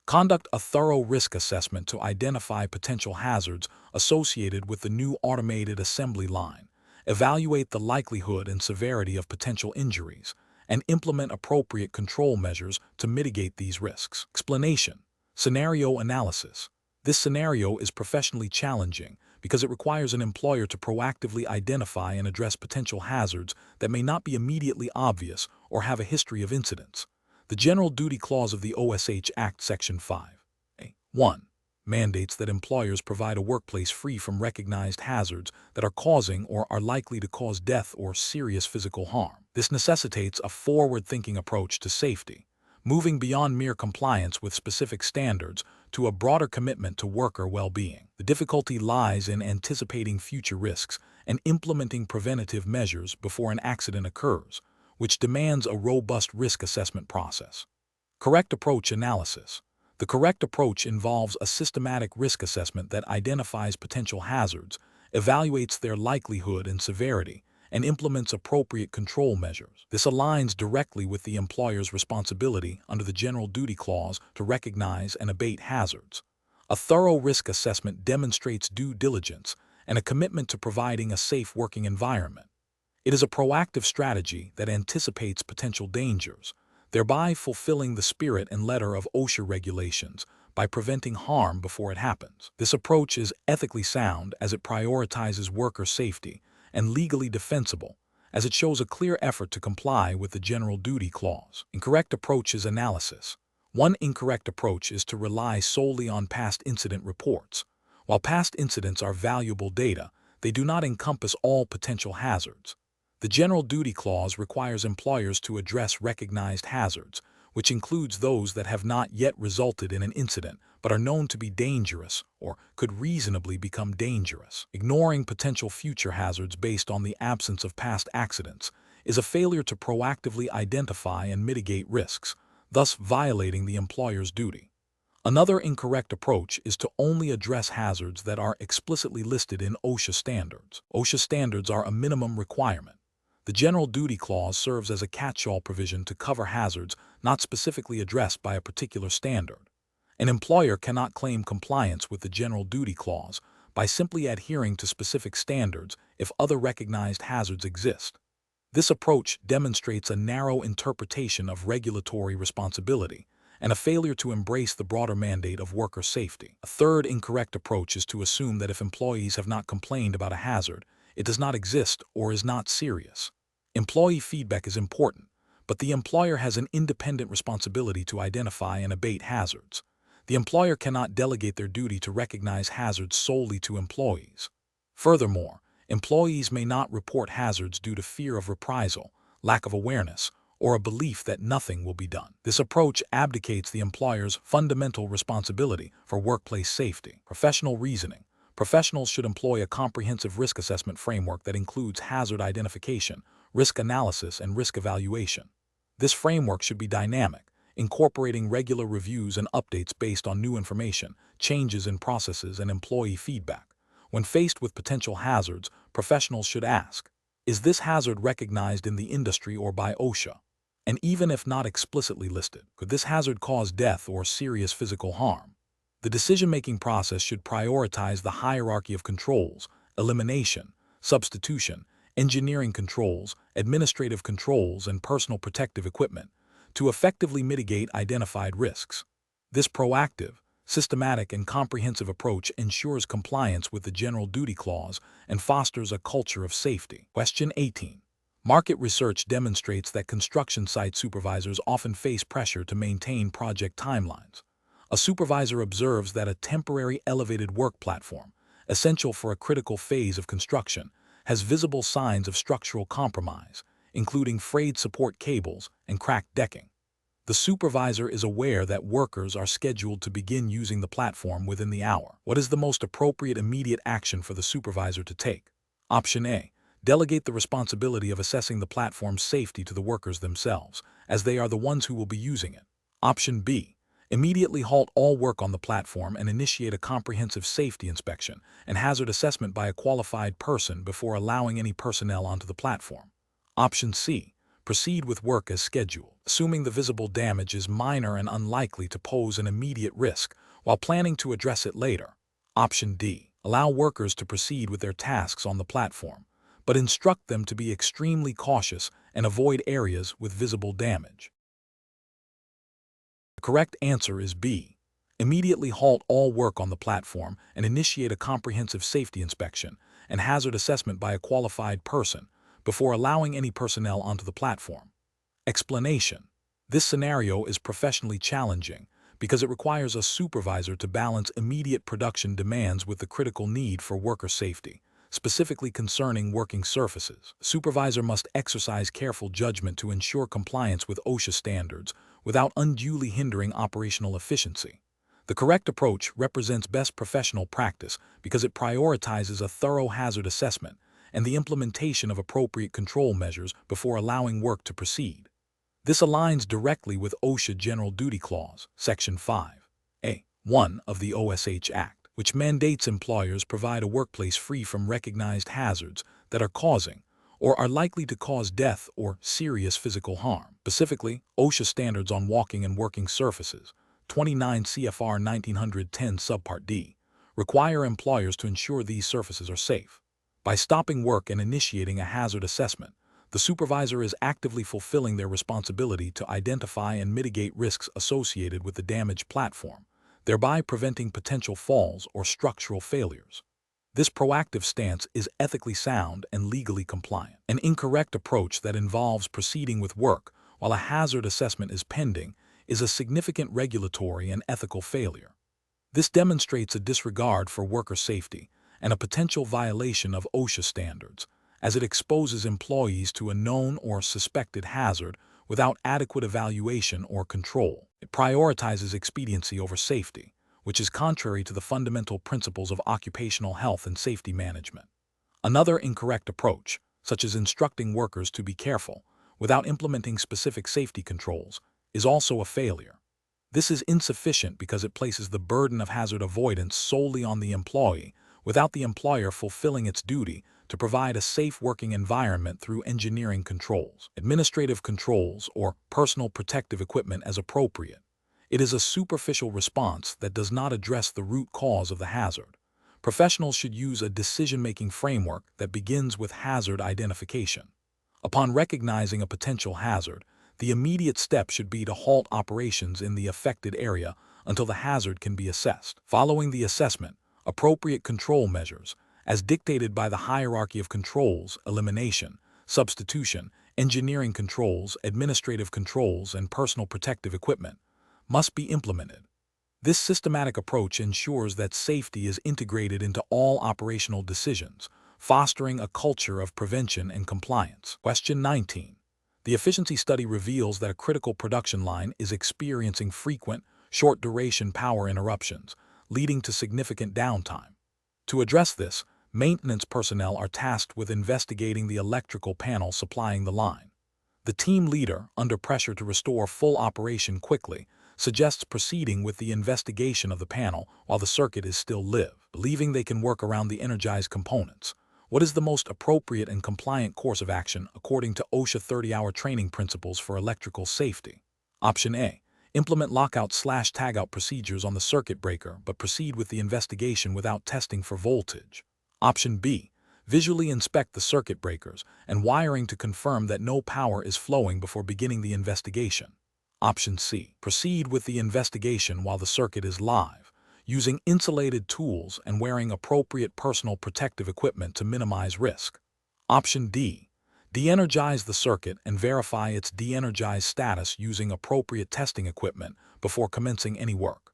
Conduct a thorough risk assessment to identify potential hazards associated with the new automated assembly line. Evaluate the likelihood and severity of potential injuries, and implement appropriate control measures to mitigate these risks. Explanation. Scenario analysis. This scenario is professionally challenging because it requires an employer to proactively identify and address potential hazards that may not be immediately obvious or have a history of incidents. The General Duty Clause of the OSH Act Section 5(1) mandates that employers provide a workplace free from recognized hazards that are causing or are likely to cause death or serious physical harm. This necessitates a forward-thinking approach to safety, moving beyond mere compliance with specific standards to a broader commitment to worker well-being. The difficulty lies in anticipating future risks and implementing preventative measures before an accident occurs, which demands a robust risk assessment process. Correct approach analysis. The correct approach involves a systematic risk assessment that identifies potential hazards, evaluates their likelihood and severity, and implements appropriate control measures. This aligns directly with the employer's responsibility under the General Duty Clause to recognize and abate hazards. A thorough risk assessment demonstrates due diligence and a commitment to providing a safe working environment. It is a proactive strategy that anticipates potential dangers, thereby fulfilling the spirit and letter of OSHA regulations by preventing harm before it happens. This approach is ethically sound as it prioritizes worker safety and legally defensible as it shows a clear effort to comply with the General Duty Clause. Incorrect approach is analysis. One incorrect approach is to rely solely on past incident reports. While past incidents are valuable data, they do not encompass all potential hazards. The General Duty Clause requires employers to address recognized hazards, which includes those that have not yet resulted in an incident but are known to be dangerous or could reasonably become dangerous. Ignoring potential future hazards based on the absence of past accidents is a failure to proactively identify and mitigate risks, thus violating the employer's duty. Another incorrect approach is to only address hazards that are explicitly listed in OSHA standards. OSHA standards are a minimum requirement. The General Duty Clause serves as a catch-all provision to cover hazards not specifically addressed by a particular standard. An employer cannot claim compliance with the General Duty Clause by simply adhering to specific standards if other recognized hazards exist. This approach demonstrates a narrow interpretation of regulatory responsibility and a failure to embrace the broader mandate of worker safety. A third incorrect approach is to assume that if employees have not complained about a hazard, it does not exist or is not serious. Employee feedback is important, but the employer has an independent responsibility to identify and abate hazards. The employer cannot delegate their duty to recognize hazards solely to employees. Furthermore, employees may not report hazards due to fear of reprisal, lack of awareness, or a belief that nothing will be done. This approach abdicates the employer's fundamental responsibility for workplace safety. Professional reasoning. Professionals should employ a comprehensive risk assessment framework that includes hazard identification, risk analysis, and risk evaluation. This framework should be dynamic, incorporating regular reviews and updates based on new information, changes in processes, and employee feedback. When faced with potential hazards, professionals should ask, is this hazard recognized in the industry or by OSHA? And even if not explicitly listed, could this hazard cause death or serious physical harm? The decision-making process should prioritize the hierarchy of controls, elimination, substitution, engineering controls, administrative controls, and personal protective equipment to effectively mitigate identified risks. This proactive, systematic, and comprehensive approach ensures compliance with the General Duty Clause and fosters a culture of safety. Question 18. Market research demonstrates that construction site supervisors often face pressure to maintain project timelines. A supervisor observes that a temporary elevated work platform, essential for a critical phase of construction, has visible signs of structural compromise, including frayed support cables and cracked decking. The supervisor is aware that workers are scheduled to begin using the platform within the hour. What is the most appropriate immediate action for the supervisor to take? Option A. Delegate the responsibility of assessing the platform's safety to the workers themselves, as they are the ones who will be using it. Option B. Immediately halt all work on the platform and initiate a comprehensive safety inspection and hazard assessment by a qualified person before allowing any personnel onto the platform. Option C. Proceed with work as scheduled, assuming the visible damage is minor and unlikely to pose an immediate risk, while planning to address it later. Option D. Allow workers to proceed with their tasks on the platform, but instruct them to be extremely cautious and avoid areas with visible damage. The correct answer is B. Immediately halt all work on the platform and initiate a comprehensive safety inspection and hazard assessment by a qualified person before allowing any personnel onto the platform. Explanation: this scenario is professionally challenging because it requires a supervisor to balance immediate production demands with the critical need for worker safety, specifically concerning working surfaces. The supervisor must exercise careful judgment to ensure compliance with OSHA standards without unduly hindering operational efficiency. The correct approach represents best professional practice because it prioritizes a thorough hazard assessment and the implementation of appropriate control measures before allowing work to proceed. This aligns directly with OSHA General Duty Clause, Section 5(a)(1) of the OSH Act, which mandates employers provide a workplace free from recognized hazards that are causing or are likely to cause death or serious physical harm. Specifically, OSHA standards on walking and working surfaces, 29 CFR 1910 Subpart D, require employers to ensure these surfaces are safe. By stopping work and initiating a hazard assessment, the supervisor is actively fulfilling their responsibility to identify and mitigate risks associated with the damaged platform, thereby preventing potential falls or structural failures. This proactive stance is ethically sound and legally compliant. An incorrect approach that involves proceeding with work while a hazard assessment is pending is a significant regulatory and ethical failure. This demonstrates a disregard for worker safety and a potential violation of OSHA standards, as it exposes employees to a known or suspected hazard without adequate evaluation or control. It prioritizes expediency over safety, which is contrary to the fundamental principles of occupational health and safety management. Another incorrect approach, such as instructing workers to be careful without implementing specific safety controls, is also a failure. This is insufficient because it places the burden of hazard avoidance solely on the employee without the employer fulfilling its duty to provide a safe working environment through engineering controls, administrative controls, or personal protective equipment as appropriate. It is a superficial response that does not address the root cause of the hazard. Professionals should use a decision-making framework that begins with hazard identification. Upon recognizing a potential hazard, the immediate step should be to halt operations in the affected area until the hazard can be assessed. Following the assessment, appropriate control measures, as dictated by the hierarchy of controls, elimination, substitution, engineering controls, administrative controls, and personal protective equipment, must be implemented. This systematic approach ensures that safety is integrated into all operational decisions, fostering a culture of prevention and compliance. Question 19. The efficiency study reveals that a critical production line is experiencing frequent, short-duration power interruptions, leading to significant downtime. To address this, maintenance personnel are tasked with investigating the electrical panel supplying the line. The team leader, under pressure to restore full operation quickly, suggests proceeding with the investigation of the panel while the circuit is still live, believing they can work around the energized components. What is the most appropriate and compliant course of action according to OSHA 30-hour training principles for electrical safety? Option A. Implement lockout/tagout procedures on the circuit breaker but proceed with the investigation without testing for voltage. Option B. Visually inspect the circuit breakers and wiring to confirm that no power is flowing before beginning the investigation. Option C. Proceed with the investigation while the circuit is live, using insulated tools and wearing appropriate personal protective equipment to minimize risk. Option D. De-energize the circuit and verify its de-energized status using appropriate testing equipment before commencing any work.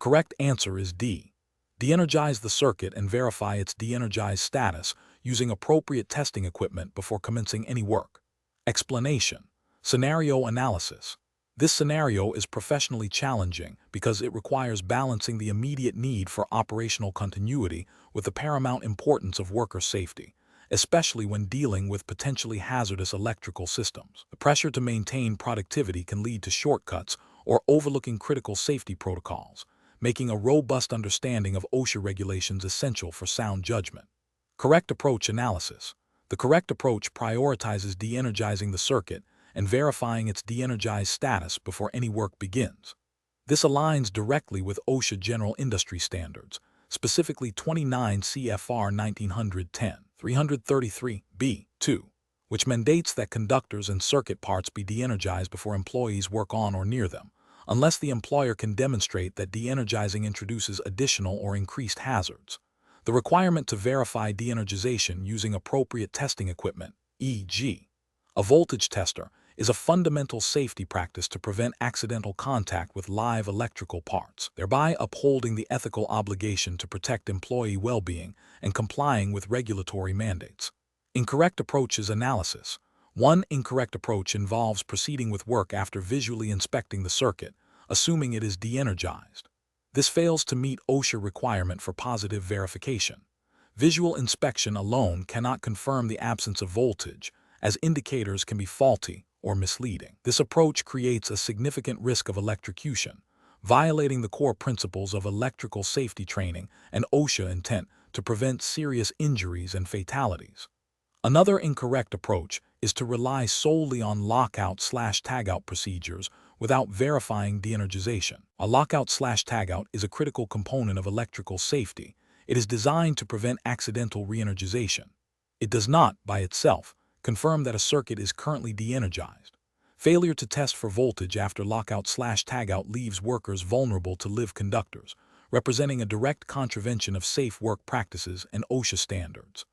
correct answer is D. De-energize the circuit and verify its de-energized status using appropriate testing equipment before commencing any work. Explanation: scenario analysis. This scenario is professionally challenging because it requires balancing the immediate need for operational continuity with the paramount importance of worker safety, especially when dealing with potentially hazardous electrical systems. The pressure to maintain productivity can lead to shortcuts or overlooking critical safety protocols, making a robust understanding of OSHA regulations essential for sound judgment. Correct approach analysis. The correct approach prioritizes de-energizing the circuit and verifying its de-energized status before any work begins. This aligns directly with OSHA General Industry Standards, specifically 29 CFR 1910-333b-2, which mandates that conductors and circuit parts be de-energized before employees work on or near them, unless the employer can demonstrate that de-energizing introduces additional or increased hazards. The requirement to verify de-energization using appropriate testing equipment, e.g., a voltage tester, is a fundamental safety practice to prevent accidental contact with live electrical parts, thereby upholding the ethical obligation to protect employee well-being and complying with regulatory mandates. Incorrect approaches analysis. One incorrect approach involves proceeding with work after visually inspecting the circuit, assuming it is de-energized. This fails to meet OSHA requirement for positive verification. Visual inspection alone cannot confirm the absence of voltage, as indicators can be faulty or misleading. This approach creates a significant risk of electrocution, violating the core principles of electrical safety training and OSHA intent to prevent serious injuries and fatalities. Another incorrect approach is to rely solely on lockout/tagout procedures without verifying de-energization. A lockout/tagout is a critical component of electrical safety. It is designed to prevent accidental re-energization. It does not, by itself, confirm that a circuit is currently de-energized. Failure to test for voltage after lockout/tagout leaves workers vulnerable to live conductors, representing a direct contravention of safe work practices and OSHA standards.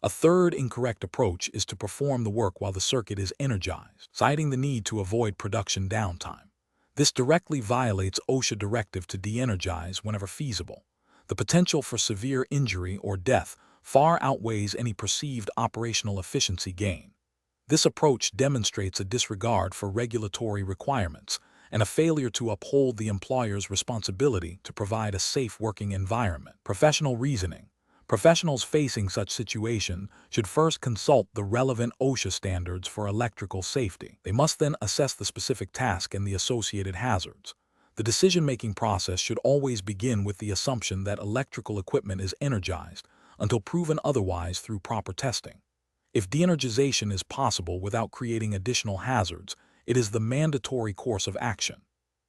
A third incorrect approach is to perform the work while the circuit is energized, citing the need to avoid production downtime. This directly violates OSHA directive to de-energize whenever feasible. The potential for severe injury or death far outweighs any perceived operational efficiency gain. This approach demonstrates a disregard for regulatory requirements and a failure to uphold the employer's responsibility to provide a safe working environment. Professional reasoning. Professionals facing such situations should first consult the relevant OSHA standards for electrical safety. They must then assess the specific task and the associated hazards. The decision-making process should always begin with the assumption that electrical equipment is energized until proven otherwise through proper testing. If de-energization is possible without creating additional hazards, it is the mandatory course of action.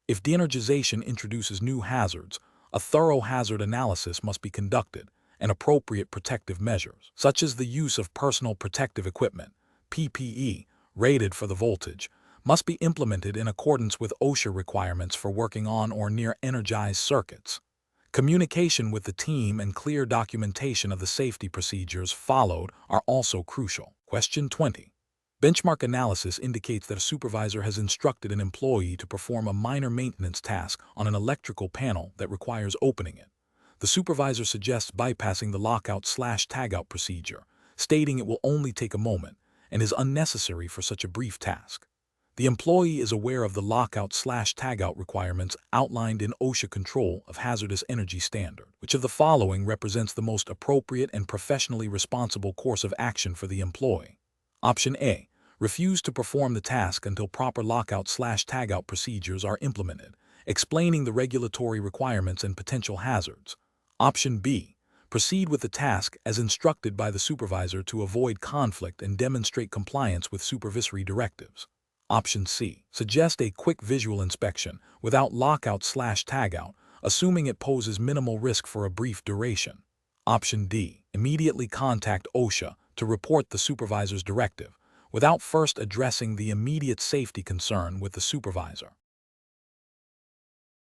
If de-energization introduces new hazards, a thorough hazard analysis must be conducted, and appropriate protective measures, such as the use of personal protective equipment, PPE, rated for the voltage, must be implemented in accordance with OSHA requirements for working on or near energized circuits. Communication with the team and clear documentation of the safety procedures followed are also crucial. Question 20. Benchmark analysis indicates that a supervisor has instructed an employee to perform a minor maintenance task on an electrical panel that requires opening it. The supervisor suggests bypassing the lockout/tagout procedure, stating it will only take a moment and is unnecessary for such a brief task. The employee is aware of the lockout/tagout requirements outlined in OSHA Control of Hazardous Energy Standard. Which of the following represents the most appropriate and professionally responsible course of action for the employee? Option A. Refuse to perform the task until proper lockout/tagout procedures are implemented, explaining the regulatory requirements and potential hazards. Option B. Proceed with the task as instructed by the supervisor to avoid conflict and demonstrate compliance with supervisory directives. Option C. Suggest a quick visual inspection without lockout/tagout, assuming it poses minimal risk for a brief duration. Option D. Immediately contact OSHA to report the supervisor's directive, without first addressing the immediate safety concern with the supervisor.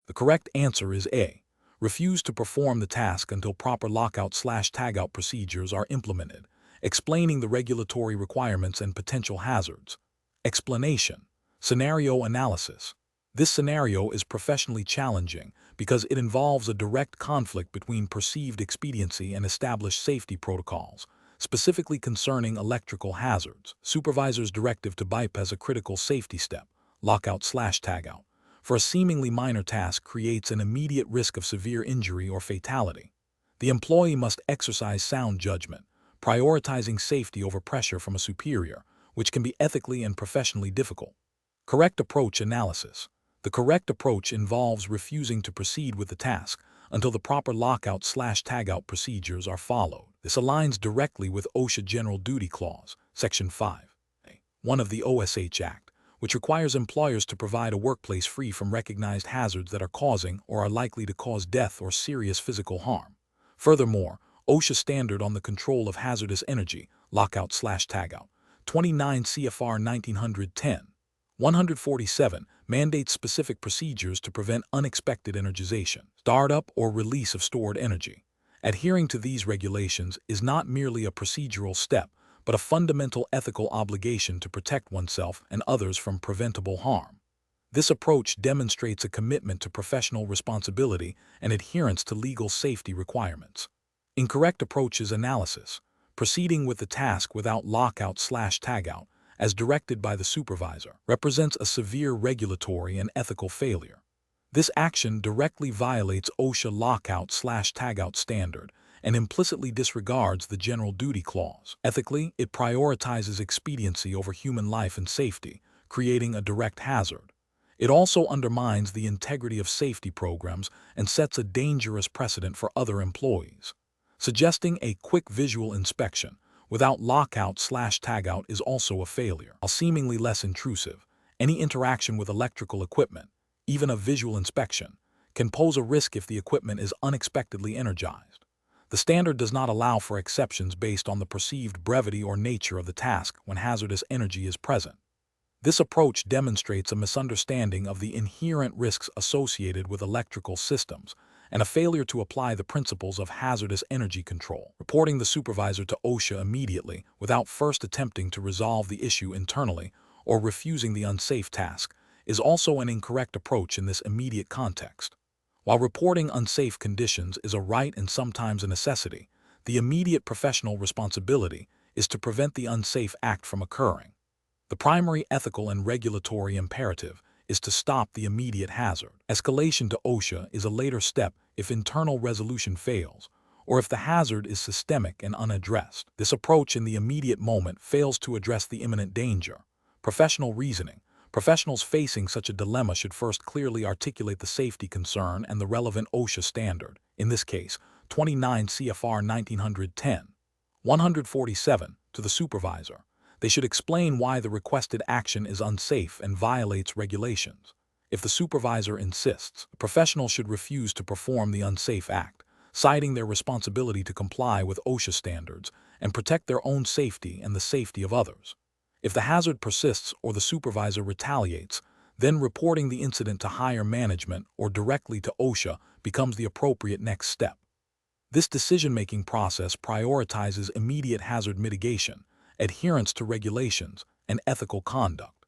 The correct answer is A. Refuse to perform the task until proper lockout/tagout procedures are implemented, explaining the regulatory requirements and potential hazards. Explanation. Scenario analysis. This scenario is professionally challenging because it involves a direct conflict between perceived expediency and established safety protocols, specifically concerning electrical hazards. Supervisor's directive to bypass a critical safety step, lockout/tagout, for a seemingly minor task creates an immediate risk of severe injury or fatality. The employee must exercise sound judgment, prioritizing safety over pressure from a superior, which can be ethically and professionally difficult. Correct approach analysis. The correct approach involves refusing to proceed with the task until the proper lockout/tagout procedures are followed. This aligns directly with OSHA General Duty Clause, Section 5(1) of the OSH Act, which requires employers to provide a workplace free from recognized hazards that are causing or are likely to cause death or serious physical harm. Furthermore, OSHA Standard on the Control of Hazardous Energy, lockout/tagout, 29 CFR 1910-147, mandates specific procedures to prevent unexpected energization, startup, or release of stored energy. Adhering to these regulations is not merely a procedural step, but a fundamental ethical obligation to protect oneself and others from preventable harm. This approach demonstrates a commitment to professional responsibility and adherence to legal safety requirements. Incorrect approaches analysis. Proceeding with the task without lockout/tagout, as directed by the supervisor, represents a severe regulatory and ethical failure. This action directly violates OSHA lockout/tagout standard and implicitly disregards the General Duty Clause. Ethically, it prioritizes expediency over human life and safety, creating a direct hazard. It also undermines the integrity of safety programs and sets a dangerous precedent for other employees. Suggesting a quick visual inspection without lockout/tagout is also a failure. While seemingly less intrusive, any interaction with electrical equipment, even a visual inspection, can pose a risk if the equipment is unexpectedly energized. The standard does not allow for exceptions based on the perceived brevity or nature of the task when hazardous energy is present. This approach demonstrates a misunderstanding of the inherent risks associated with electrical systems and a failure to apply the principles of hazardous energy control. Reporting the supervisor to OSHA immediately without first attempting to resolve the issue internally or refusing the unsafe task is also an incorrect approach in this immediate context. While reporting unsafe conditions is a right and sometimes a necessity, the immediate professional responsibility is to prevent the unsafe act from occurring. The primary ethical and regulatory imperative is to stop the immediate hazard. Escalation to OSHA is a later step if internal resolution fails, or if the hazard is systemic and unaddressed. This approach in the immediate moment fails to address the imminent danger. Professional reasoning. Professionals facing such a dilemma should first clearly articulate the safety concern and the relevant OSHA standard, in this case, 29 CFR 1910-147, to the supervisor. They should explain why the requested action is unsafe and violates regulations. If the supervisor insists, the professional should refuse to perform the unsafe act, citing their responsibility to comply with OSHA standards and protect their own safety and the safety of others. If the hazard persists or the supervisor retaliates, then reporting the incident to higher management or directly to OSHA becomes the appropriate next step. This decision-making process prioritizes immediate hazard mitigation, adherence to regulations, and ethical conduct.